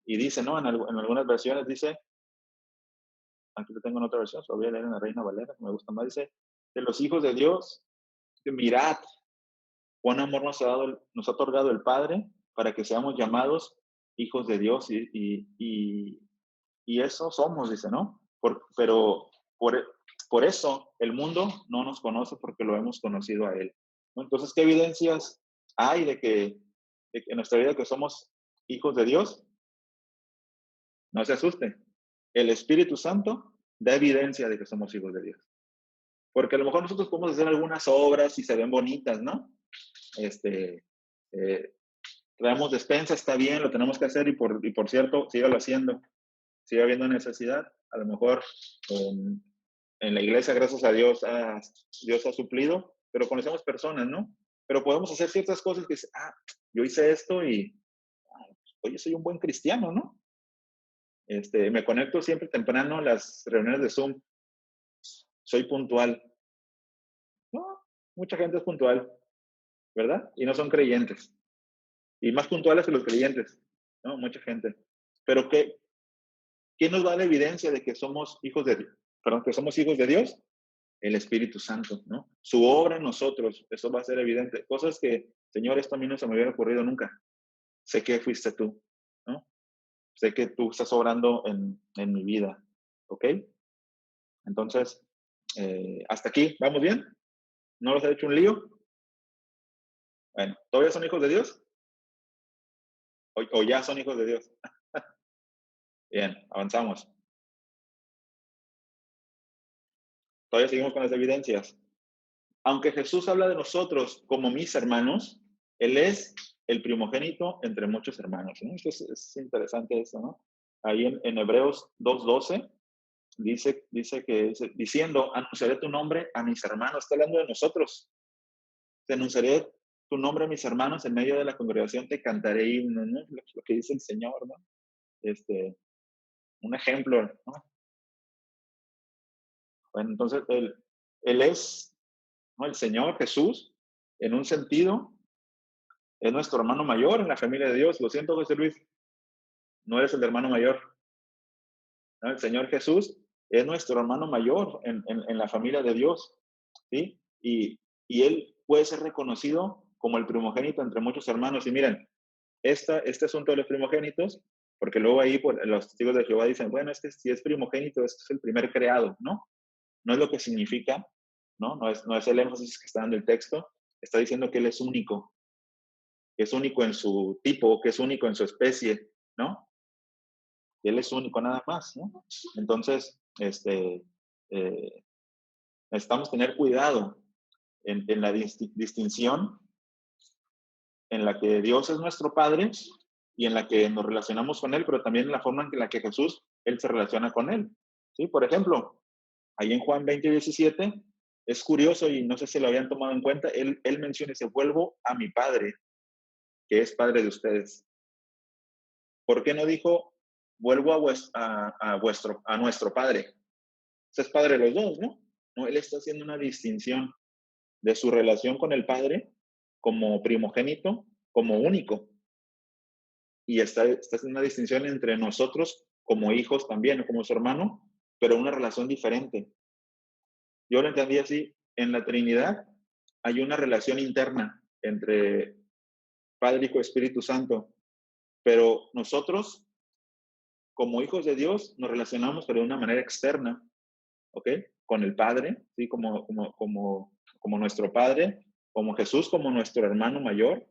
y dice, ¿no? En algunas versiones dice, aquí lo tengo en otra versión, lo voy a leer en la Reina Valera, que me gusta más, dice, de los hijos de Dios, mirad, cuán amor nos ha otorgado el Padre para que seamos llamados hijos de Dios y eso somos, dice, ¿no? Pero por eso el mundo no nos conoce porque lo hemos conocido a Él, ¿no? Entonces, ¿qué evidencias hay de que en nuestra vida que somos hijos de Dios? No se asuste. El Espíritu Santo da evidencia de que somos hijos de Dios. Porque a lo mejor nosotros podemos hacer algunas obras y se ven bonitas, ¿no? Traemos despensa, está bien, lo tenemos que hacer y por cierto, sígalo haciendo. Sigue habiendo necesidad. A lo mejor en la iglesia, gracias a Dios, Dios ha suplido, pero conocemos personas, ¿no? Pero podemos hacer ciertas cosas que dicen, yo hice esto y, oye, soy un buen cristiano, ¿no? Me conecto siempre temprano a las reuniones de Zoom. Soy puntual. No, mucha gente es puntual, ¿verdad? Y no son creyentes. Y más puntuales que los creyentes, ¿no? Mucha gente. Pero ¿qué nos da la evidencia de que somos hijos de Dios? Perdón, que somos hijos de Dios. El Espíritu Santo, ¿no? Su obra en nosotros, eso va a ser evidente. Cosas que, Señor, esto a mí no se me hubiera ocurrido nunca. Sé que fuiste tú, ¿no? Sé que tú estás obrando en mi vida, ¿ok? Entonces, hasta aquí, ¿vamos bien? ¿No los ha hecho un lío? Bueno, ¿todavía son hijos de Dios? ¿O ya son hijos de Dios? Bien, avanzamos. Todavía seguimos con las evidencias. Aunque Jesús habla de nosotros como mis hermanos, Él es el primogénito entre muchos hermanos, ¿no? Entonces es interesante eso, ¿no? Ahí en Hebreos 2:12 dice diciendo, anunciaré tu nombre a mis hermanos. Está hablando de nosotros. Te anunciaré tu nombre a mis hermanos en medio de la congregación, te cantaré himnos, ¿no? Lo que dice el Señor, ¿no? Un ejemplo, ¿no? Bueno, entonces él es, ¿no? El Señor Jesús, en un sentido, es nuestro hermano mayor en la familia de Dios. Lo siento, José Luis, no eres el hermano mayor, ¿no? El Señor Jesús es nuestro hermano mayor en la familia de Dios, ¿sí? Y él puede ser reconocido como el primogénito entre muchos hermanos. Y miren, este asunto de los primogénitos, porque luego ahí los testigos de Jehová dicen, bueno, es que si es primogénito, es el primer creado, ¿no? No es lo que significa, ¿no? No es el énfasis que está dando el texto, está diciendo que él es único, que es único en su tipo, que es único en su especie, ¿no? Que él es único nada más, ¿no? Entonces, eh, necesitamos tener cuidado en la distinción en la que Dios es nuestro Padre y en la que nos relacionamos con Él, pero también en la forma en la que Jesús, Él se relaciona con Él. ¿Sí? Por ejemplo, ahí en Juan 20:17, es curioso y no sé si lo habían tomado en cuenta, él menciona ese, vuelvo a mi Padre, que es Padre de ustedes. ¿Por qué no dijo, vuelvo a nuestro Padre? Ese es Padre de los dos, ¿no? No, él está haciendo una distinción de su relación con el Padre como primogénito, como único. Y está haciendo una distinción entre nosotros como hijos también, como su hermano, pero una relación diferente. Yo lo entendí así, en la Trinidad hay una relación interna entre Padre, Hijo y Espíritu Santo, pero nosotros como hijos de Dios nos relacionamos pero de una manera externa, ¿ok? Con el Padre, ¿sí? Como nuestro Padre, como Jesús, como nuestro hermano mayor,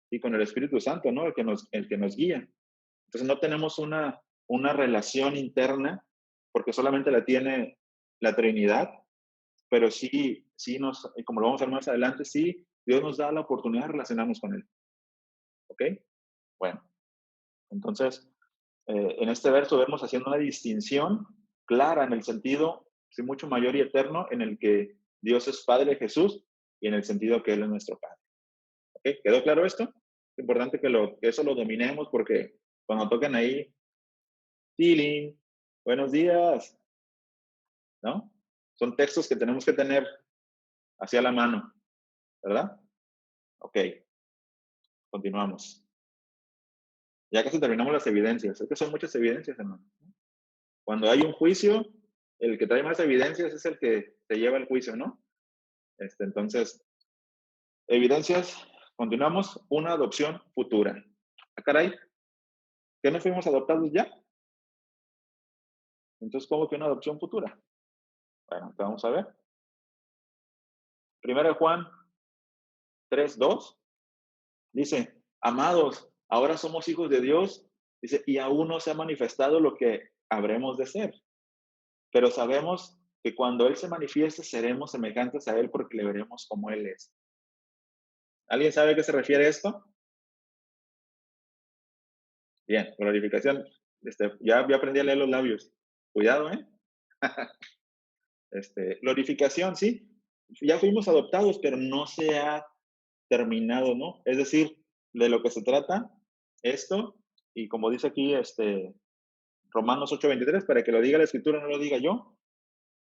y con el Espíritu Santo, ¿no? El que nos guía. Entonces no tenemos una relación interna, porque solamente la tiene la Trinidad, pero sí como lo vamos a ver más adelante, sí, Dios nos da la oportunidad de relacionarnos con Él. ¿Ok? Bueno, entonces, en este verso vemos haciendo una distinción clara en el sentido, sí, mucho mayor y eterno, en el que Dios es Padre de Jesús y en el sentido que Él es nuestro Padre. ¿Ok? ¿Quedó claro esto? Es importante que eso lo dominemos porque cuando toquen ahí, Tilín, buenos días, ¿no? Son textos que tenemos que tener hacia la mano, ¿verdad? Ok, continuamos. Ya casi terminamos las evidencias. Es que son muchas evidencias, hermano. Cuando hay un juicio, el que trae más evidencias es el que te lleva el juicio, ¿no? Entonces, evidencias, continuamos, una adopción futura. Ah, caray, ¿que no fuimos adoptados ya? Entonces, ¿cómo que una adopción futura? Bueno, vamos a ver. Primero Juan 3:2 dice, amados, ahora somos hijos de Dios, dice, y aún no se ha manifestado lo que habremos de ser, pero sabemos que cuando Él se manifieste seremos semejantes a Él porque le veremos como Él es. ¿Alguien sabe a qué se refiere esto? Bien, glorificación. Ya aprendí a leer los labios. Cuidado, ¿eh? Glorificación, sí. Ya fuimos adoptados, pero no se ha terminado, ¿no? Es decir, de lo que se trata esto, y como dice aquí Romanos 8:23, para que lo diga la escritura, no lo diga yo.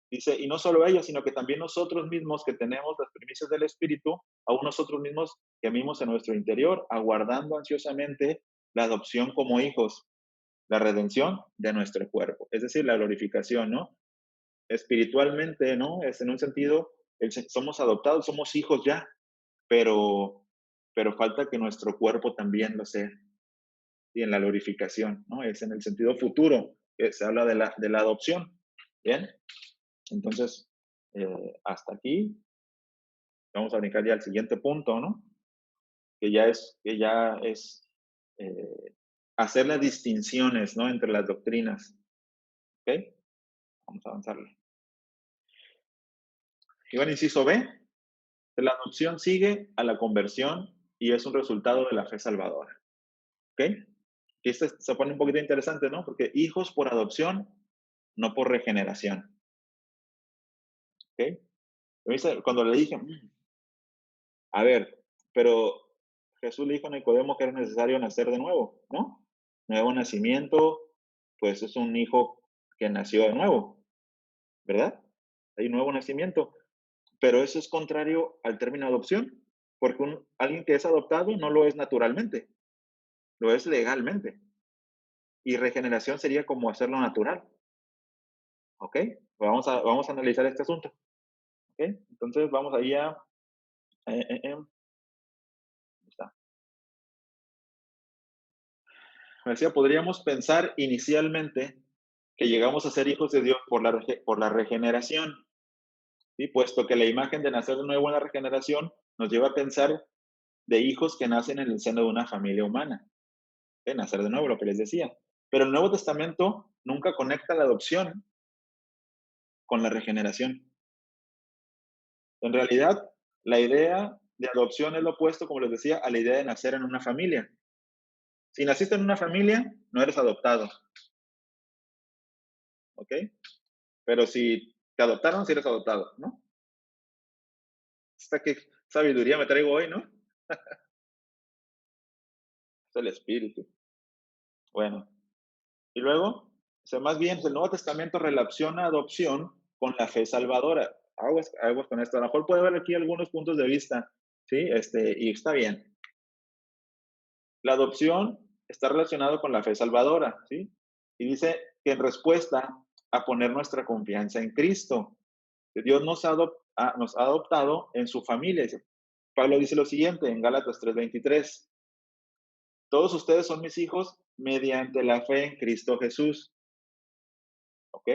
Dice, y no solo ellos, sino que también nosotros mismos que tenemos las primicias del Espíritu, aún nosotros mismos gemimos en nuestro interior, aguardando ansiosamente la adopción como hijos, la redención de nuestro cuerpo, es decir, la glorificación, ¿no? Espiritualmente, ¿no? Es en un sentido, somos adoptados, somos hijos ya, pero falta que nuestro cuerpo también lo sea, y en la glorificación, ¿no? Es en el sentido futuro, que se habla de la adopción, ¿bien? Entonces, hasta aquí, vamos a brincar ya al siguiente punto, ¿no? Que ya es eh, hacer las distinciones, ¿no? Entre las doctrinas, ¿ok? Vamos a avanzarle. Y bueno, inciso B, la adopción sigue a la conversión y es un resultado de la fe salvadora, ¿ok? Y esto se pone un poquito interesante, ¿no? Porque hijos por adopción, no por regeneración, ¿ok? Cuando le dije, a ver, pero Jesús le dijo a Nicodemo que era necesario nacer de nuevo, ¿no? Nuevo nacimiento, pues es un hijo que nació de nuevo, ¿verdad? Hay un nuevo nacimiento. Pero eso es contrario al término adopción, porque alguien que es adoptado no lo es naturalmente, lo es legalmente. Y regeneración sería como hacerlo natural. ¿Ok? Vamos a analizar este asunto. ¿Ok? Entonces vamos ahí a... ¿dónde está? Me decía, podríamos pensar inicialmente que llegamos a ser hijos de Dios por la regeneración, ¿sí? Puesto que la imagen de nacer de nuevo en la regeneración nos lleva a pensar de hijos que nacen en el seno de una familia humana, de nacer de nuevo, lo que les decía. Pero el Nuevo Testamento nunca conecta la adopción con la regeneración. En realidad, la idea de adopción es lo opuesto, como les decía, a la idea de nacer en una familia. Si naciste en una familia, no eres adoptado, ¿ok? Pero si te adoptaron, sí eres adoptado, ¿no? Hasta qué sabiduría me traigo hoy, ¿no? Es el espíritu. Bueno, y luego, o sea, más bien, el Nuevo Testamento relaciona adopción con la fe salvadora. Aguas con esto. A lo mejor puede haber aquí algunos puntos de vista, ¿sí? Y está bien. La adopción está relacionada con la fe salvadora, ¿sí? Y dice que en respuesta a poner nuestra confianza en Cristo, que Dios nos ha adoptado en su familia. Pablo dice lo siguiente en Gálatas 3:23, todos ustedes son mis hijos mediante la fe en Cristo Jesús, ¿ok?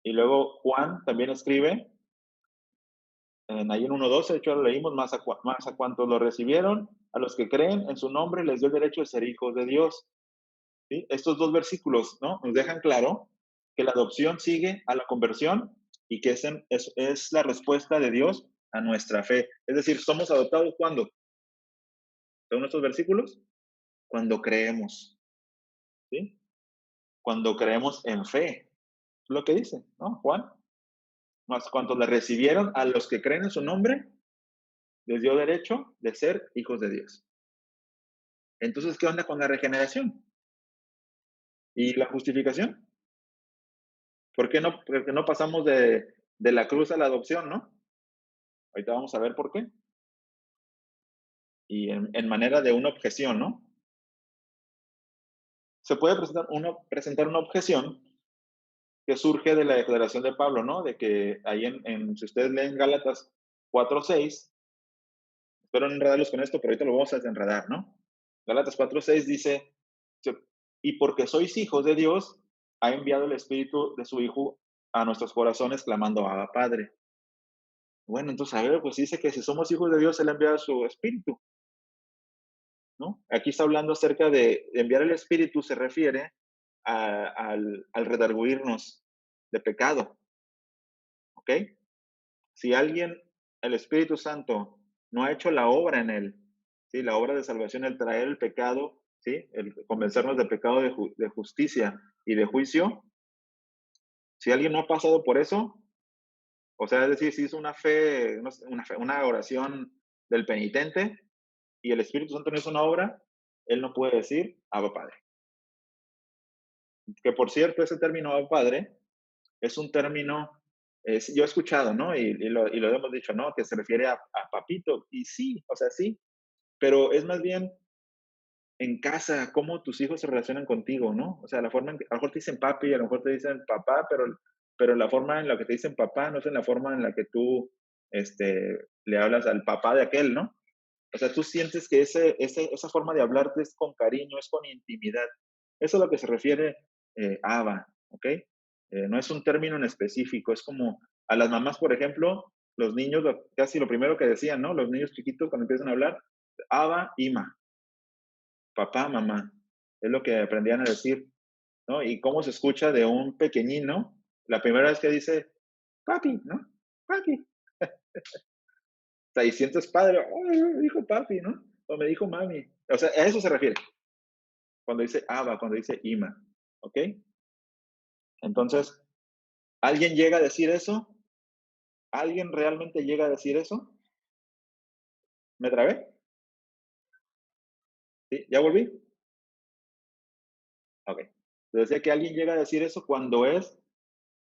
Y luego Juan también escribe ahí en 1:12, de hecho lo leímos, más a cuantos lo recibieron, a los que creen en su nombre les dio el derecho de ser hijos de Dios. ¿Sí? Estos dos versículos, ¿no? Nos dejan claro que la adopción sigue a la conversión y que es la respuesta de Dios a nuestra fe. Es decir, somos adoptados cuando, según estos versículos, cuando creemos, ¿sí? Cuando creemos en fe, es lo que dice, ¿no? Juan, más cuantos le recibieron, a los que creen en su nombre, les dio derecho de ser hijos de Dios. Entonces, ¿qué onda con la regeneración? ¿Y la justificación? Porque no pasamos de la cruz a la adopción, no? Ahorita vamos a ver por qué. Y en manera de una objeción, ¿no? Se puede presentar una objeción que surge de la declaración de Pablo, ¿no? De que ahí si ustedes leen Gálatas 4:6, espero no enredarlos con esto, pero ahorita lo vamos a desenredar, ¿no? Gálatas 4:6 dice, y porque sois hijos de Dios, ha enviado el Espíritu de su Hijo a nuestros corazones clamando, Abba, Padre. Bueno, entonces, a ver, pues dice que si somos hijos de Dios, Él ha enviado su Espíritu, ¿no? Aquí está hablando acerca de enviar el Espíritu, se refiere al redarguirnos de pecado, ¿ok? Si alguien, el Espíritu Santo, no ha hecho la obra en él, ¿sí? La obra de salvación, el traer el pecado, ¿sí? El convencernos de pecado, de justicia y de juicio, si alguien no ha pasado por eso, o sea, es decir, si hizo una oración del penitente y el Espíritu Santo no hizo una obra, él no puede decir, Abba Padre. Que por cierto, ese término Abba Padre es un término, yo he escuchado, ¿no? Y lo hemos dicho, ¿no? Que se refiere a papito. Y sí, o sea, sí, pero es más bien en casa, cómo tus hijos se relacionan contigo, ¿no? O sea, la forma en que, a lo mejor te dicen papi, a lo mejor te dicen papá, pero la forma en la que te dicen papá no es en la forma en la que tú le hablas al papá de aquel, ¿no? O sea, tú sientes que esa forma de hablarte es con cariño, es con intimidad. Eso es a lo que se refiere Abba, ¿ok? No es un término en específico, es como a las mamás, por ejemplo, los niños, casi lo primero que decían, ¿no? Los niños chiquitos cuando empiezan a hablar, Abba, Ima, papá, mamá, es lo que aprendían a decir, ¿no? Y cómo se escucha de un pequeñino la primera vez que dice, papi, ¿no? Papi. O sea, y sientes padre, oh, me dijo papi, ¿no? O me dijo mami. O sea, a eso se refiere. Cuando dice Abba, cuando dice Ima. ¿Ok? Entonces, ¿alguien llega a decir eso? ¿Alguien realmente llega a decir eso? ¿Me trabé? ¿Sí? ¿Ya volví? Ok. Entonces, decía que alguien llega a decir eso cuando es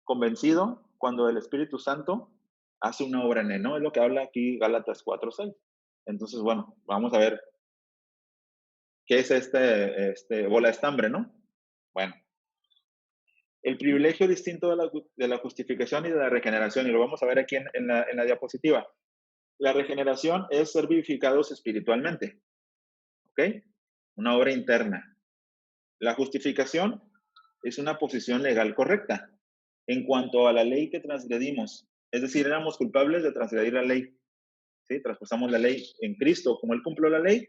convencido, cuando el Espíritu Santo hace una obra en él, ¿no? Es lo que habla aquí Gálatas 4:6. Entonces, bueno, vamos a ver qué es bola de estambre, ¿no? Bueno, El privilegio distinto de la justificación y de la regeneración, y lo vamos a ver aquí en la diapositiva. La regeneración es ser vivificados espiritualmente, ¿ok? Una obra interna. La justificación es una posición legal correcta en cuanto a la ley que transgredimos. Es decir, éramos culpables de transgredir la ley, ¿sí? Traspasamos la ley en Cristo. Como Él cumplió la ley,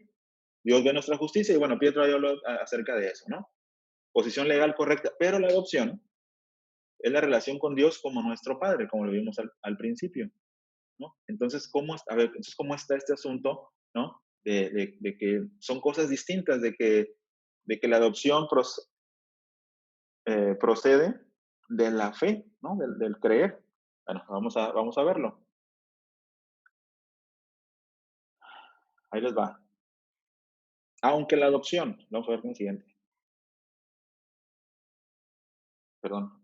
Dios ve nuestra justicia y bueno, Pietro habló acerca de eso, ¿no? Posición legal correcta, pero la adopción es la relación con Dios como nuestro Padre, como lo vimos al principio, ¿no? Entonces, ¿cómo está este asunto, ¿no? De que son cosas distintas, de que la adopción procede de la fe, ¿no? Del creer. Bueno, vamos a verlo. Ahí les va. Aunque la adopción, vamos a ver con el siguiente, perdón,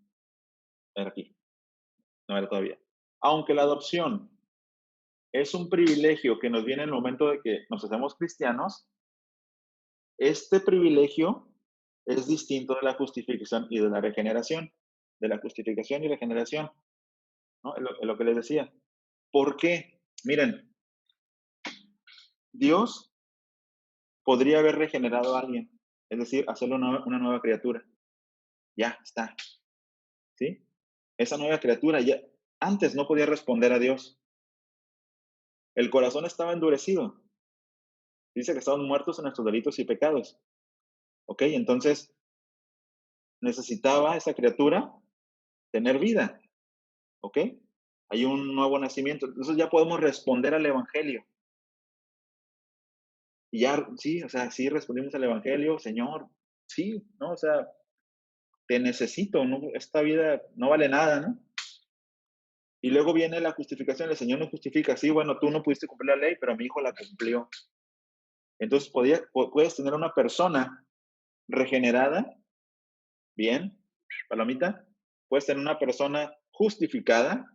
era aquí, no era todavía. Aunque la adopción es un privilegio que nos viene en el momento de que nos hacemos cristianos, este privilegio es distinto de la justificación y de la regeneración, de la justificación y regeneración, ¿no? Es lo que les decía. ¿Por qué? Miren, Dios podría haber regenerado a alguien, es decir, hacerlo una nueva criatura. Ya está, ¿sí? Esa nueva criatura ya antes no podía responder a Dios. El corazón estaba endurecido. Dice que estaban muertos en nuestros delitos y pecados. ¿Ok? Entonces necesitaba esa criatura tener vida. ¿Ok? Hay un nuevo nacimiento. Entonces ya podemos responder al Evangelio. Y ya, sí, o sea, sí respondimos al Evangelio, Señor, sí, ¿no? O sea, te necesito, ¿no? Esta vida no vale nada, ¿no? Y luego viene la justificación, el Señor nos justifica, sí, bueno, tú no pudiste cumplir la ley, pero mi hijo la cumplió. Entonces puedes tener una persona regenerada, bien, palomita, puedes tener una persona justificada,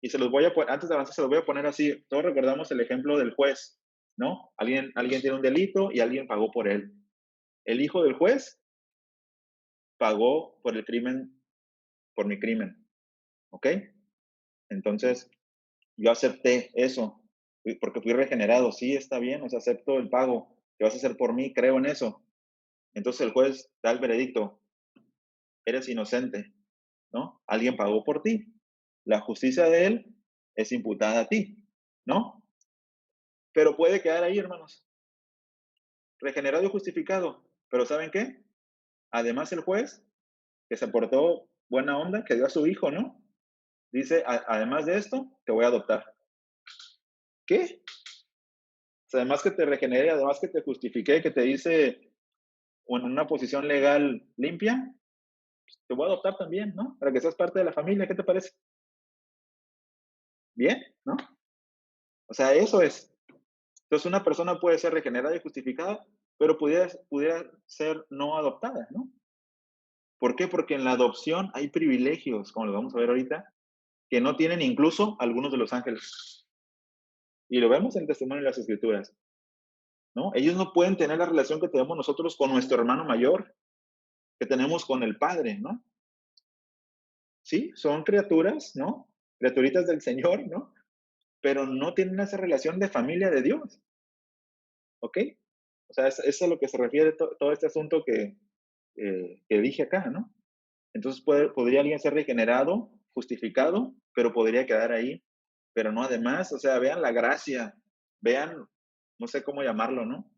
y se los voy a poner, antes de avanzar, se los voy a poner así. Todos recordamos el ejemplo del juez, ¿no? Alguien tiene un delito y alguien pagó por él. El hijo del juez pagó por el crimen, por mi crimen, ¿ok? Entonces, yo acepté eso, porque fui regenerado, sí, está bien, o sea, acepto el pago que vas a hacer por mí, creo en eso. Entonces el juez da el veredicto, eres inocente, ¿no? Alguien pagó por ti. La justicia de él es imputada a ti, ¿no? Pero puede quedar ahí, hermanos, regenerado y justificado. Pero ¿saben qué? Además el juez, que se portó buena onda, que dio a su hijo, ¿no? Dice, además de esto, te voy a adoptar. ¿Qué? O sea, además que te regeneré, además que te justifiqué, que te dice en una posición legal limpia, pues, te voy a adoptar también, ¿no? Para que seas parte de la familia, ¿qué te parece? Bien, ¿no? O sea, eso es. Entonces, una persona puede ser regenerada y justificada, pero pudiera ser no adoptada, ¿no? ¿Por qué? Porque en la adopción hay privilegios, como lo vamos a ver ahorita, que no tienen incluso algunos de los ángeles. Y lo vemos en el testimonio de las Escrituras, ¿no? Ellos no pueden tener la relación que tenemos nosotros con nuestro hermano mayor, que tenemos con el Padre, ¿no? Sí, son criaturas, ¿no? Criaturitas del Señor, ¿no? Pero no tienen esa relación de familia de Dios, ¿ok? O sea, es a lo que se refiere todo este asunto que dije acá, ¿no? Entonces podría alguien ser regenerado, justificado, pero podría quedar ahí, pero no además, o sea, vean la gracia, vean, no sé cómo llamarlo, ¿no?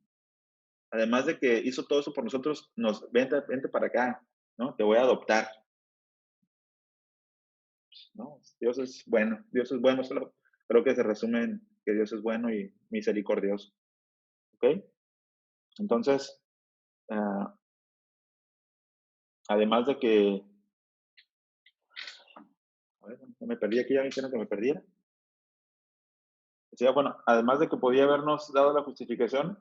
Además de que hizo todo eso por nosotros, vente para acá, ¿no? Te voy a adoptar, ¿no? Dios es bueno, solo creo que se resume en que Dios es bueno y misericordioso, ¿ok? Entonces, ah, además de que, a ver, me perdí aquí, ya me hicieron que me perdiera. Decía, bueno, además de que podía habernos dado la justificación,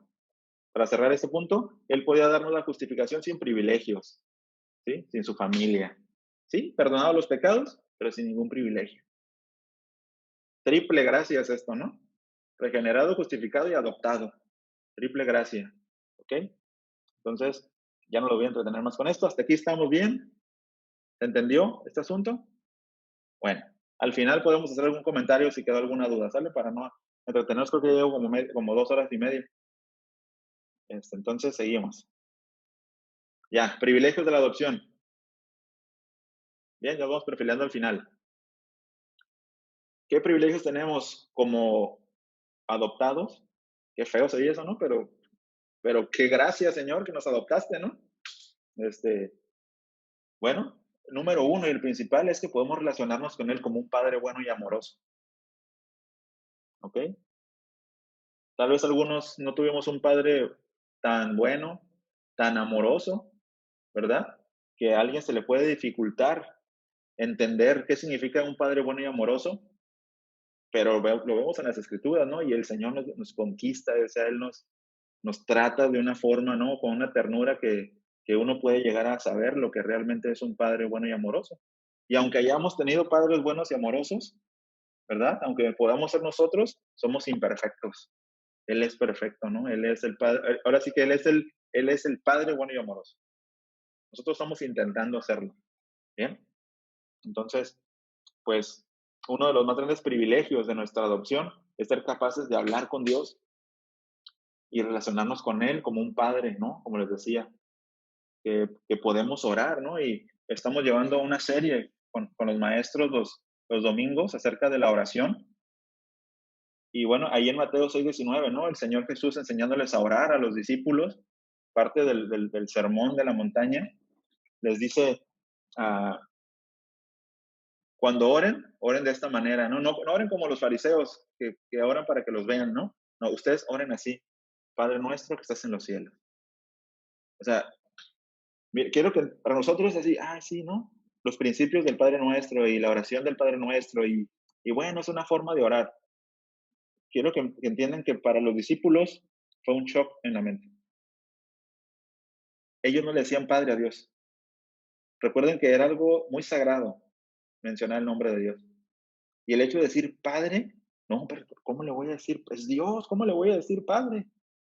para cerrar este punto, Él podía darnos la justificación sin privilegios, ¿sí? Sin su familia, ¿sí? Perdonado los pecados, pero sin ningún privilegio. Triple gracia es esto, ¿no? Regenerado, justificado y adoptado. Triple gracia, ¿ok? Entonces, Ya no lo voy a entretener más con esto. Hasta aquí estamos bien. ¿Se entendió este asunto? Bueno, al final podemos hacer algún comentario si quedó alguna duda, ¿sale? Para no entretenernos, creo que llevo como 2 horas y media. Entonces, seguimos. Ya, privilegios de la adopción. Bien, ya vamos perfilando al final. ¿Qué privilegios tenemos como adoptados? Qué feo sería eso, ¿no? Pero qué gracia, Señor, que nos adoptaste, ¿no? Bueno, número uno y el principal es que podemos relacionarnos con Él como un Padre bueno y amoroso, ¿ok? Tal vez algunos no tuvimos un padre tan bueno, tan amoroso, ¿verdad? Que a alguien se le puede dificultar entender qué significa un padre bueno y amoroso, pero lo vemos en las escrituras, ¿no? Y el Señor nos conquista, o sea, Él nos trata de una forma, ¿no? Con una ternura que uno puede llegar a saber lo que realmente es un padre bueno y amoroso. Y aunque hayamos tenido padres buenos y amorosos, ¿verdad? Aunque podamos ser nosotros, somos imperfectos. Él es perfecto, ¿no? Él es el padre, ahora sí que él es el padre bueno y amoroso. Nosotros estamos intentando hacerlo, ¿bien? Entonces, pues, uno de los más grandes privilegios de nuestra adopción es ser capaces de hablar con Dios y relacionarnos con Él como un padre, ¿no? Como les decía, que podemos orar, ¿no? Y estamos llevando una serie con los maestros los domingos acerca de la oración. Y bueno, ahí en Mateo 6:19, ¿no? El Señor Jesús enseñándoles a orar a los discípulos, parte del sermón de la montaña, les dice, ah, cuando oren, oren de esta manera, ¿no? No oren como los fariseos, que oran para que los vean, ¿no? No, ustedes oren así, Padre nuestro que estás en los cielos. O sea, quiero que para nosotros es así, sí, ¿no? Los principios del Padre Nuestro y la oración del Padre Nuestro y bueno, es una forma de orar. Quiero que entiendan que para los discípulos fue un shock en la mente. Ellos no le decían Padre a Dios. Recuerden que era algo muy sagrado mencionar el nombre de Dios. Y el hecho de decir Padre, no, pero ¿cómo le voy a decir? Pues Dios, ¿cómo le voy a decir Padre?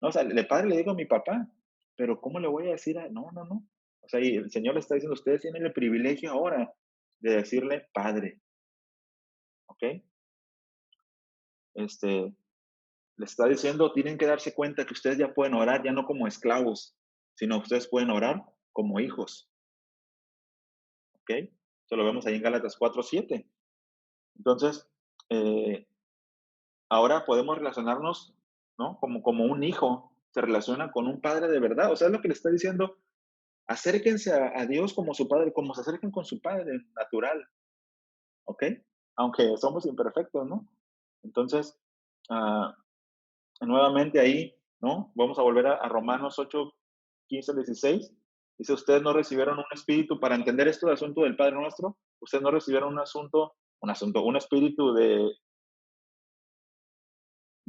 No, o sea, de Padre le digo a mi papá, pero ¿cómo le voy a decir a...? No, no, no. O sea, y el Señor le está diciendo, ustedes tienen el privilegio ahora de decirle Padre, ¿ok? Le está diciendo, tienen que darse cuenta que ustedes ya pueden orar, ya no como esclavos, sino ustedes pueden orar como hijos, ¿ok? Eso lo vemos ahí en Gálatas 4:7. Entonces, ahora podemos relacionarnos, ¿no? Como un hijo se relaciona con un padre de verdad. O sea, es lo que le está diciendo, acérquense a Dios como su padre, como se acerquen con su padre natural, ¿ok? Aunque somos imperfectos, ¿no? Entonces, ah, nuevamente ahí, ¿no? Vamos a volver a Romanos 8:15-16. Dice, ustedes no recibieron un espíritu para entender esto del asunto del Padre Nuestro. Ustedes no recibieron un espíritu de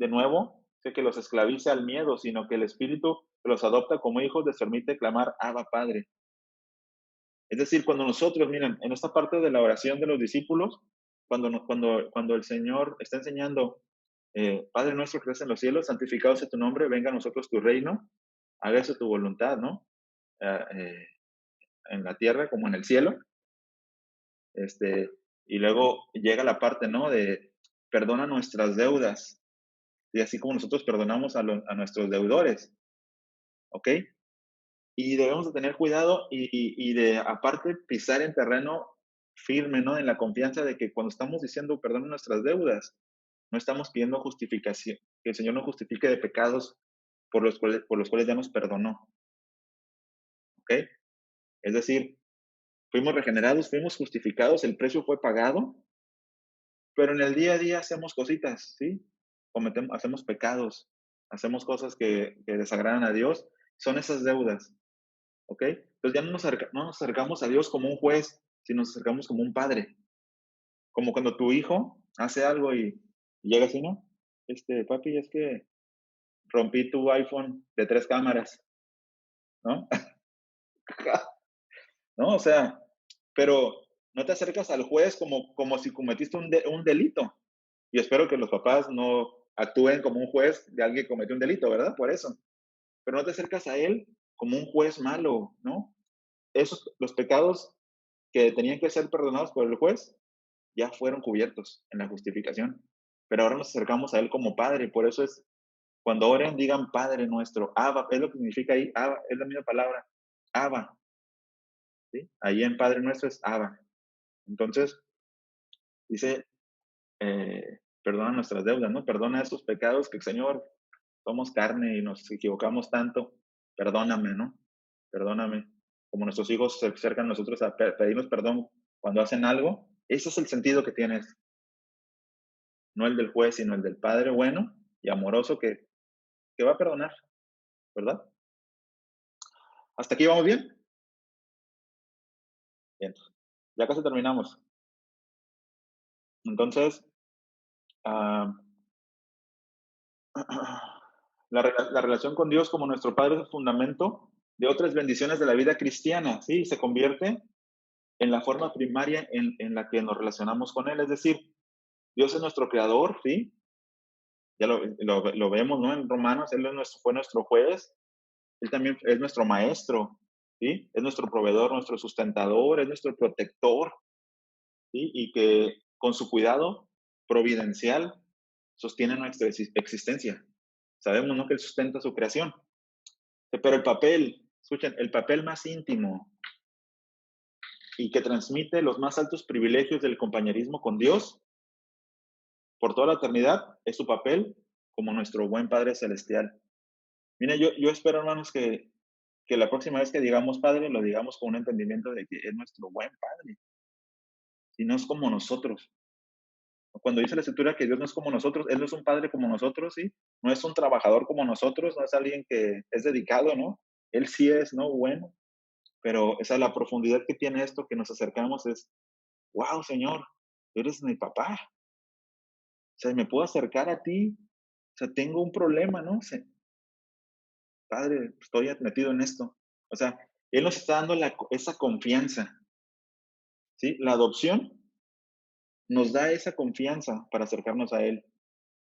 nuevo, que los esclaviza al miedo, sino que el espíritu que los adopta como hijos les permite clamar, Abba, Padre. Es decir, cuando nosotros, miren, en esta parte de la oración de los discípulos, cuando el Señor está enseñando, Padre nuestro que estás en los cielos, santificado sea tu nombre, venga a nosotros tu reino, hágase tu voluntad, ¿no? Ah, en la tierra como en el cielo. Y luego llega la parte, ¿no? De perdona nuestras deudas, y así como nosotros perdonamos a nuestros deudores, ¿ok? Y debemos de tener cuidado y de, aparte, pisar en terreno firme, ¿no? En la confianza de que cuando estamos diciendo perdona nuestras deudas, no estamos pidiendo justificación, que el Señor nos justifique de pecados por los cuales ya nos perdonó, ¿ok? Es decir, fuimos regenerados, fuimos justificados, el precio fue pagado, pero en el día a día hacemos cositas, ¿sí? Hacemos pecados, hacemos cosas que desagradan a Dios, son esas deudas, ¿ok? Entonces ya no nos acercamos a Dios como un juez, sino nos acercamos como un padre, como cuando tu hijo hace algo y llega así, ¿no? Papi, es que rompí tu iPhone de 3 cámaras, ¿no? ¿No? O sea, pero no te acercas al juez como si cometiste un delito. Y espero que los papás no actúen como un juez de alguien que cometió un delito, ¿verdad? Por eso. Pero no te acercas a él como un juez malo, ¿no? Los pecados que tenían que ser perdonados por el juez ya fueron cubiertos en la justificación. Pero ahora nos acercamos a Él como Padre. Por eso es, cuando oren, digan Padre nuestro. Abba, es lo que significa ahí. Abba, es la misma palabra. Abba, ¿sí? Ahí en Padre nuestro es Abba. Entonces, dice, perdona nuestras deudas, ¿no? Perdona esos pecados que, Señor, somos carne y nos equivocamos tanto. Perdóname, ¿no? Perdóname. Como nuestros hijos se acercan a nosotros a pedirnos perdón cuando hacen algo, ese es el sentido que tienes. No el del juez, sino el del Padre bueno y amoroso que va a perdonar, ¿verdad? ¿Hasta aquí vamos bien? Bien. Ya casi terminamos. Entonces, ah, la relación con Dios como nuestro Padre es el fundamento de otras bendiciones de la vida cristiana, ¿sí? Se convierte en la forma primaria en la que nos relacionamos con Él. Es decir, Dios es nuestro creador, ¿sí? Ya lo vemos, ¿no? En Romanos, Él es fue nuestro juez, Él también es nuestro maestro, ¿sí? Es nuestro proveedor, nuestro sustentador, es nuestro protector, ¿sí? Y que con su cuidado providencial sostiene nuestra existencia. Sabemos, ¿no? Que Él sustenta su creación. Pero el papel, escuchen, el papel más íntimo y que transmite los más altos privilegios del compañerismo con Dios por toda la eternidad es su papel como nuestro buen Padre Celestial. Mire, yo espero, hermanos, que la próxima vez que digamos Padre, lo digamos con un entendimiento de que es nuestro buen Padre, y no es como nosotros. Cuando dice la Escritura que Dios no es como nosotros, Él no es un Padre como nosotros, ¿sí? No es un trabajador como nosotros, no es alguien que es dedicado, ¿no? Él sí es, ¿no? Bueno, pero esa es la profundidad que tiene esto, que nos acercamos es, wow, Señor, tú eres mi papá, o sea, me puedo acercar a ti, o sea, tengo un problema, ¿no? Padre, estoy metido en esto. O sea, Él nos está dando esa confianza, ¿sí? La adopción nos da esa confianza para acercarnos a Él.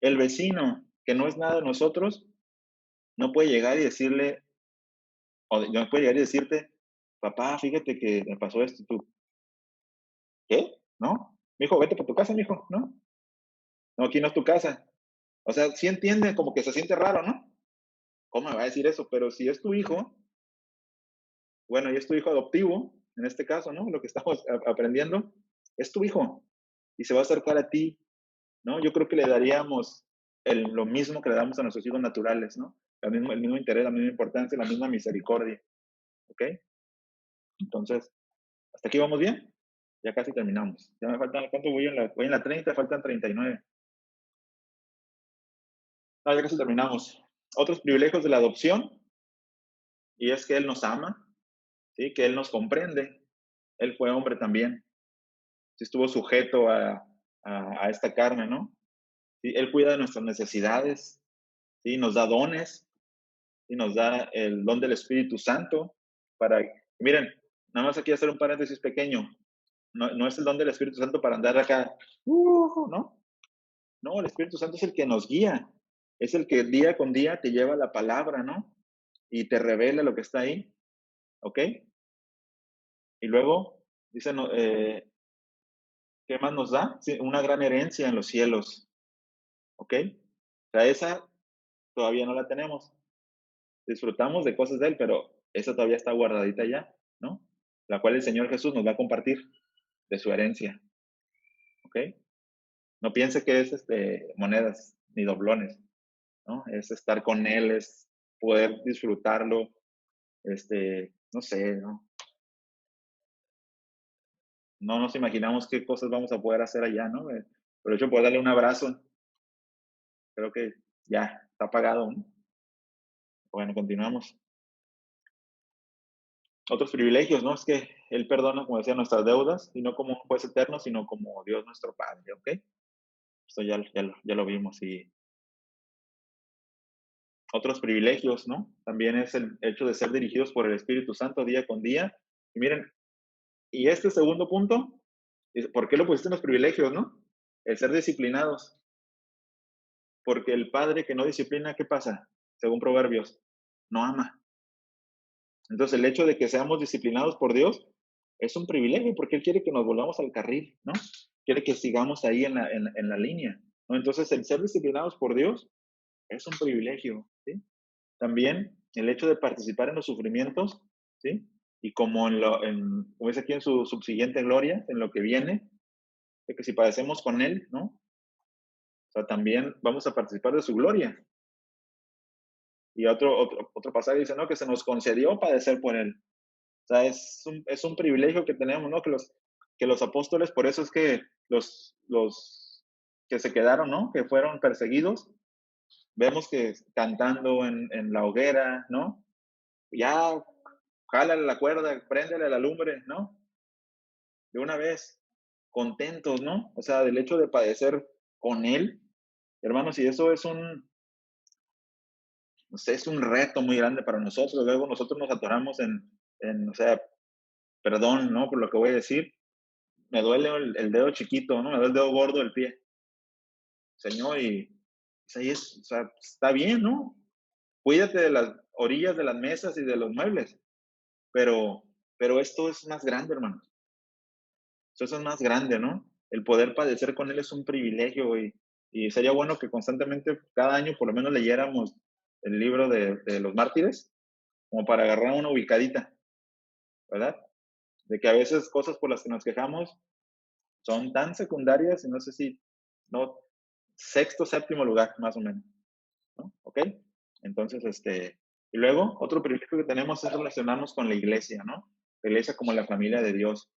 El vecino, que no es nada de nosotros, no puede llegar y decirle, o no puede llegar y decirte, papá, fíjate que me pasó esto, tú, ¿qué? ¿No? Mijo, vete por tu casa, mijo, ¿no? No, aquí no es tu casa. O sea, sí entiende, como que se siente raro, ¿no? ¿Cómo me va a decir eso? Pero si es tu hijo, bueno, y es tu hijo adoptivo, en este caso, ¿no? Lo que estamos aprendiendo, es tu hijo y se va a acercar a ti, ¿no? Yo creo que le daríamos lo mismo que le damos a nuestros hijos naturales, ¿no? El mismo interés, la misma importancia, la misma misericordia, ¿ok? Entonces, ¿hasta aquí vamos bien? Ya casi terminamos. Ya me faltan, ¿cuánto voy en la 30, faltan 39. No, ya casi terminamos. Otros privilegios de la adopción, y es que Él nos ama, ¿sí? Que Él nos comprende. Él fue hombre también. Sí, estuvo sujeto a esta carne, ¿no? Sí, Él cuida de nuestras necesidades, ¿sí? Nos da dones, ¿sí? Nos da el don del Espíritu Santo para, miren, nada más aquí hacer un paréntesis pequeño. No, no es el don del Espíritu Santo para andar acá, ¿no? No, el Espíritu Santo es el que nos guía, es el que día con día te lleva la palabra, ¿no? Y te revela lo que está ahí, ¿ok? Y luego, dice, ¿qué más nos da? Sí, una gran herencia en los cielos, ¿ok? O sea, esa todavía no la tenemos. Disfrutamos de cosas de Él, pero esa todavía está guardadita ya, ¿no? La cual el Señor Jesús nos va a compartir de su herencia, ¿ok? No piense que es monedas ni doblones, ¿no? Es estar con Él, es poder disfrutarlo, no sé, ¿no? No nos imaginamos qué cosas vamos a poder hacer allá, ¿no? Por hecho, poder darle un abrazo, creo que ya está pagado, ¿no? Bueno, continuamos. Otros privilegios, ¿no? Es que Él perdona, como decía, nuestras deudas, y no como un juez eterno, sino como Dios nuestro Padre, ¿ok? Esto ya lo vimos. Y otros privilegios, ¿no? También es el hecho de ser dirigidos por el Espíritu Santo día con día. Y miren, y este segundo punto, ¿por qué lo pusiste en los privilegios, no? El ser disciplinados. Porque el padre que no disciplina, ¿qué pasa? Según Proverbios, no ama. Entonces, el hecho de que seamos disciplinados por Dios es un privilegio porque Él quiere que nos volvamos al carril, ¿no? Quiere que sigamos ahí en la línea, ¿no? Entonces, el ser disciplinados por Dios es un privilegio, ¿sí? También el hecho de participar en los sufrimientos, ¿sí? Y como, como dice aquí en su subsiguiente gloria, en lo que viene, de que si padecemos con Él, ¿no? O sea, también vamos a participar de su gloria. Y otro pasaje dice, ¿no? Que se nos concedió padecer por Él. O sea, es un privilegio que tenemos, ¿no? Que los apóstoles, por eso es que los que se quedaron, ¿no? Que fueron perseguidos, vemos que cantando en la hoguera, ¿no? Ya, jálale la cuerda, préndele la lumbre, ¿no? De una vez, contentos, ¿no? O sea, del hecho de padecer con Él, hermanos, y eso es no sé, es un reto muy grande para nosotros. Luego nosotros nos atoramos o sea, perdón, ¿no? Por lo que voy a decir, me duele el dedo chiquito, ¿no? Me duele el dedo gordo del pie, Señor, y pues ahí o sea, está bien, ¿no? Cuídate de las orillas de las mesas y de los muebles, pero, pero esto es más grande, hermano. Eso es más grande, ¿no? El poder padecer con Él es un privilegio y sería bueno que constantemente, cada año, por lo menos leyéramos el libro de los mártires, como para agarrar una ubicadita, ¿verdad? De que a veces cosas por las que nos quejamos son tan secundarias y no sé si, no, sexto, séptimo lugar, más o menos, ¿no? ¿Ok? Entonces, y luego, otro privilegio que tenemos es relacionarnos con la iglesia, ¿no? La iglesia como la familia de Dios.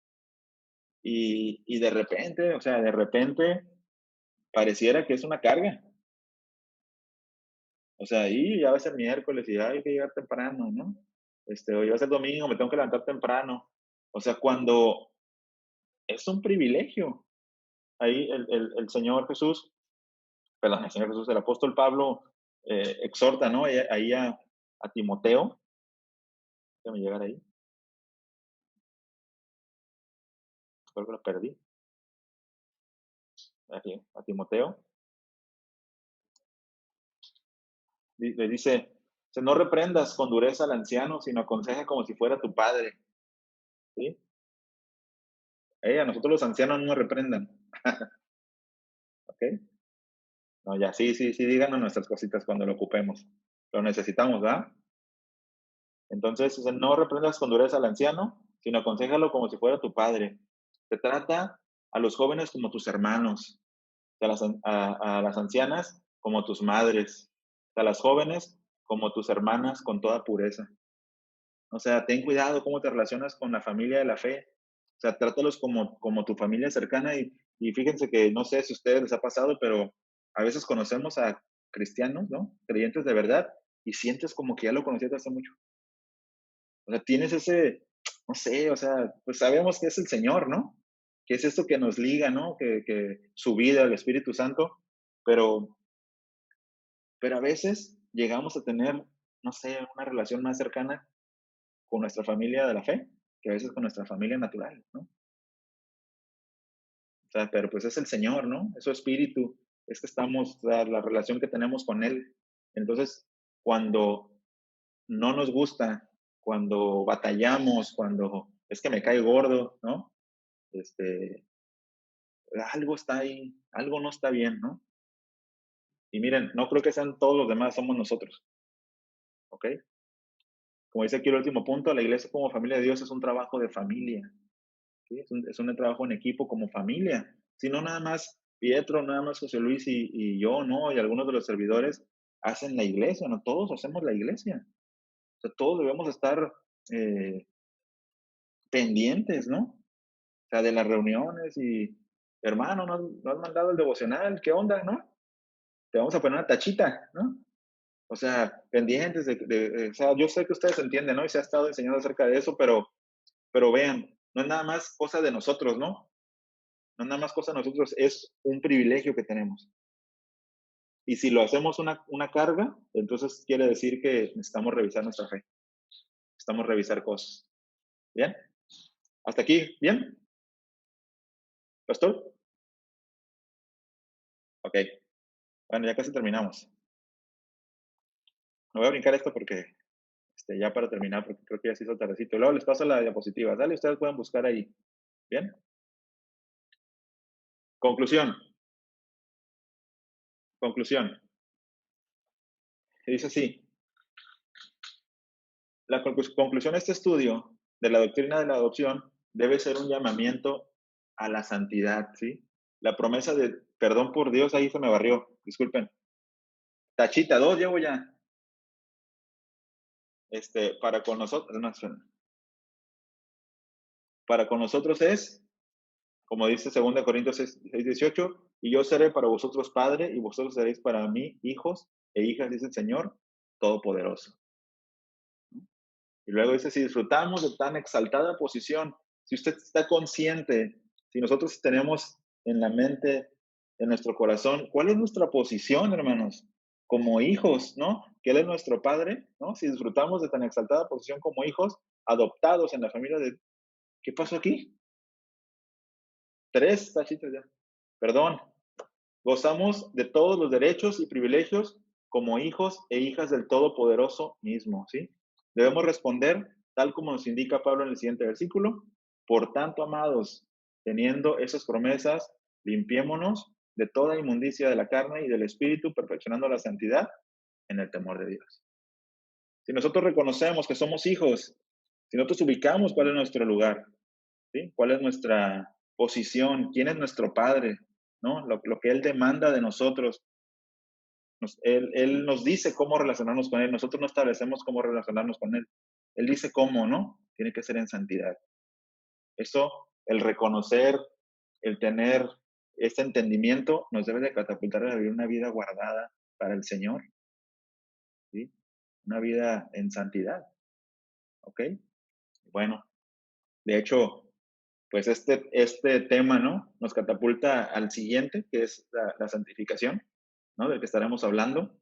Y de repente, o sea, de repente pareciera que es una carga. O sea, y ya va a ser miércoles y hay que llegar temprano, ¿no? Hoy va a ser domingo, me tengo que levantar temprano. O sea, cuando es un privilegio. Ahí el Señor Jesús, perdón, el Señor Jesús, el apóstol Pablo exhorta, ¿no? Ahí a Timoteo, déjame llegar ahí, creo que lo perdí, aquí, a Timoteo, le dice, no reprendas con dureza al anciano, sino aconseja como si fuera tu padre, ¿sí? A nosotros los ancianos no nos reprendan, ¿ok? No, ya, sí, díganos nuestras cositas cuando lo ocupemos. Lo necesitamos, ¿verdad? Entonces, no reprendas con dureza al anciano, sino aconsejalo como si fuera tu padre. Se trata a los jóvenes como tus hermanos, a las ancianas como tus madres, a las jóvenes como tus hermanas con toda pureza. O sea, ten cuidado cómo te relacionas con la familia de la fe. O sea, trátalos como tu familia cercana y fíjense que no sé si a ustedes les ha pasado, pero a veces conocemos a cristianos, ¿no? Creyentes de verdad y sientes como que ya lo conocías hace mucho. O sea, tienes no sé, o sea, pues sabemos que es el Señor, ¿no? Que es esto que nos liga, ¿no? Que su vida, el Espíritu Santo, pero, pero a veces llegamos a tener, no sé, una relación más cercana con nuestra familia de la fe que a veces con nuestra familia natural, ¿no? O sea, pero pues es el Señor, ¿no? Es su Espíritu, es que estamos, o sea, la relación que tenemos con Él. Entonces, cuando no nos gusta, cuando batallamos, cuando es que me cae gordo, ¿no? Este, algo está ahí, algo no está bien, ¿no? Y miren, no creo que sean todos los demás, somos nosotros, ¿ok? Como dice aquí el último punto, la iglesia como familia de Dios es un trabajo de familia, ¿sí? Es un trabajo en equipo como familia. Si no, nada más Pietro, nada más José Luis y yo, ¿no? Y algunos de los servidores hacen la iglesia, ¿no? Todos hacemos la iglesia. O sea, todos debemos estar eh, pendientes, ¿no? O sea, de las reuniones y, hermano, no has mandado el devocional, ¿qué onda, no? Te vamos a poner una tachita, ¿no? O sea, pendientes o sea, yo sé que ustedes entienden, ¿no? Y se ha estado enseñando acerca de eso, pero vean, no es nada más cosa de nosotros, ¿no? No es nada más cosa de nosotros, es un privilegio que tenemos. Y si lo hacemos una carga, entonces quiere decir que necesitamos revisar nuestra fe, necesitamos revisar cosas. ¿Bien? ¿Hasta aquí? ¿Bien? ¿Pastor? Ok. Bueno, ya casi terminamos. Me voy a brincar esto porque Ya para terminar, porque creo que ya se hizo tardecito. Luego les paso la diapositiva. Dale, ustedes pueden buscar ahí. Bien. Conclusión. Conclusión. Dice así. La conclusión de este estudio de la doctrina de la adopción debe ser un llamamiento a la santidad, ¿sí? La promesa de perdón por Dios, ahí se me barrió, disculpen. Tachita, 2 llevo ya. Para con nosotros, no, para con nosotros es, como dice 2 Corintios 6:18, y yo seré para vosotros padre, y vosotros seréis para mí hijos e hijas, dice el Señor Todopoderoso. Y luego dice, si disfrutamos de tan exaltada posición, si usted está consciente, si nosotros tenemos en la mente, en nuestro corazón, ¿cuál es nuestra posición, hermanos? Como hijos, ¿no? Que Él es nuestro Padre, ¿no? Si disfrutamos de tan exaltada posición como hijos, adoptados en la familia de... ¿Qué pasó aquí? 3 tachitas ya. Perdón. Gozamos de todos los derechos y privilegios como hijos e hijas del Todopoderoso mismo, ¿sí? Debemos responder tal como nos indica Pablo en el siguiente versículo. Por tanto, amados, teniendo esas promesas, limpiémonos de toda inmundicia de la carne y del espíritu, perfeccionando la santidad en el temor de Dios. Si nosotros reconocemos que somos hijos, si nosotros ubicamos cuál es nuestro lugar, ¿sí? ¿Cuál es nuestra posición? ¿Quién es nuestro Padre? ¿No? Lo que Él demanda de nosotros. Él nos dice cómo relacionarnos con Él. Nosotros no establecemos cómo relacionarnos con Él. Él dice cómo, ¿no? Tiene que ser en santidad. Eso, el reconocer, el tener este entendimiento, nos debe de catapultar a vivir una vida guardada para el Señor, ¿sí? Una vida en santidad, ¿ok? Bueno, de hecho, pues este tema, ¿no? Nos catapulta al siguiente, que es la santificación, ¿no? Del que estaremos hablando,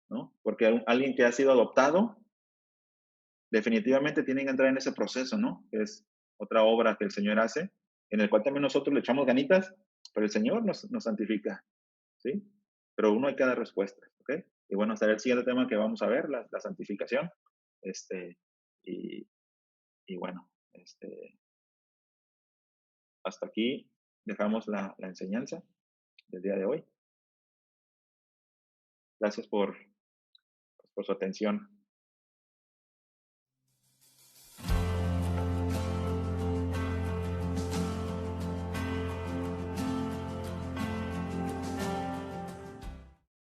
¿no? Porque alguien que ha sido adoptado, definitivamente tiene que entrar en ese proceso, ¿no? Que es otra obra que el Señor hace, en el cual también nosotros le echamos ganitas, pero el Señor nos santifica, ¿sí? Pero uno hay que dar respuestas, ¿ok? Y bueno, será el siguiente tema que vamos a ver, la santificación, y, y bueno, hasta aquí dejamos la enseñanza del día de hoy. Gracias por su atención.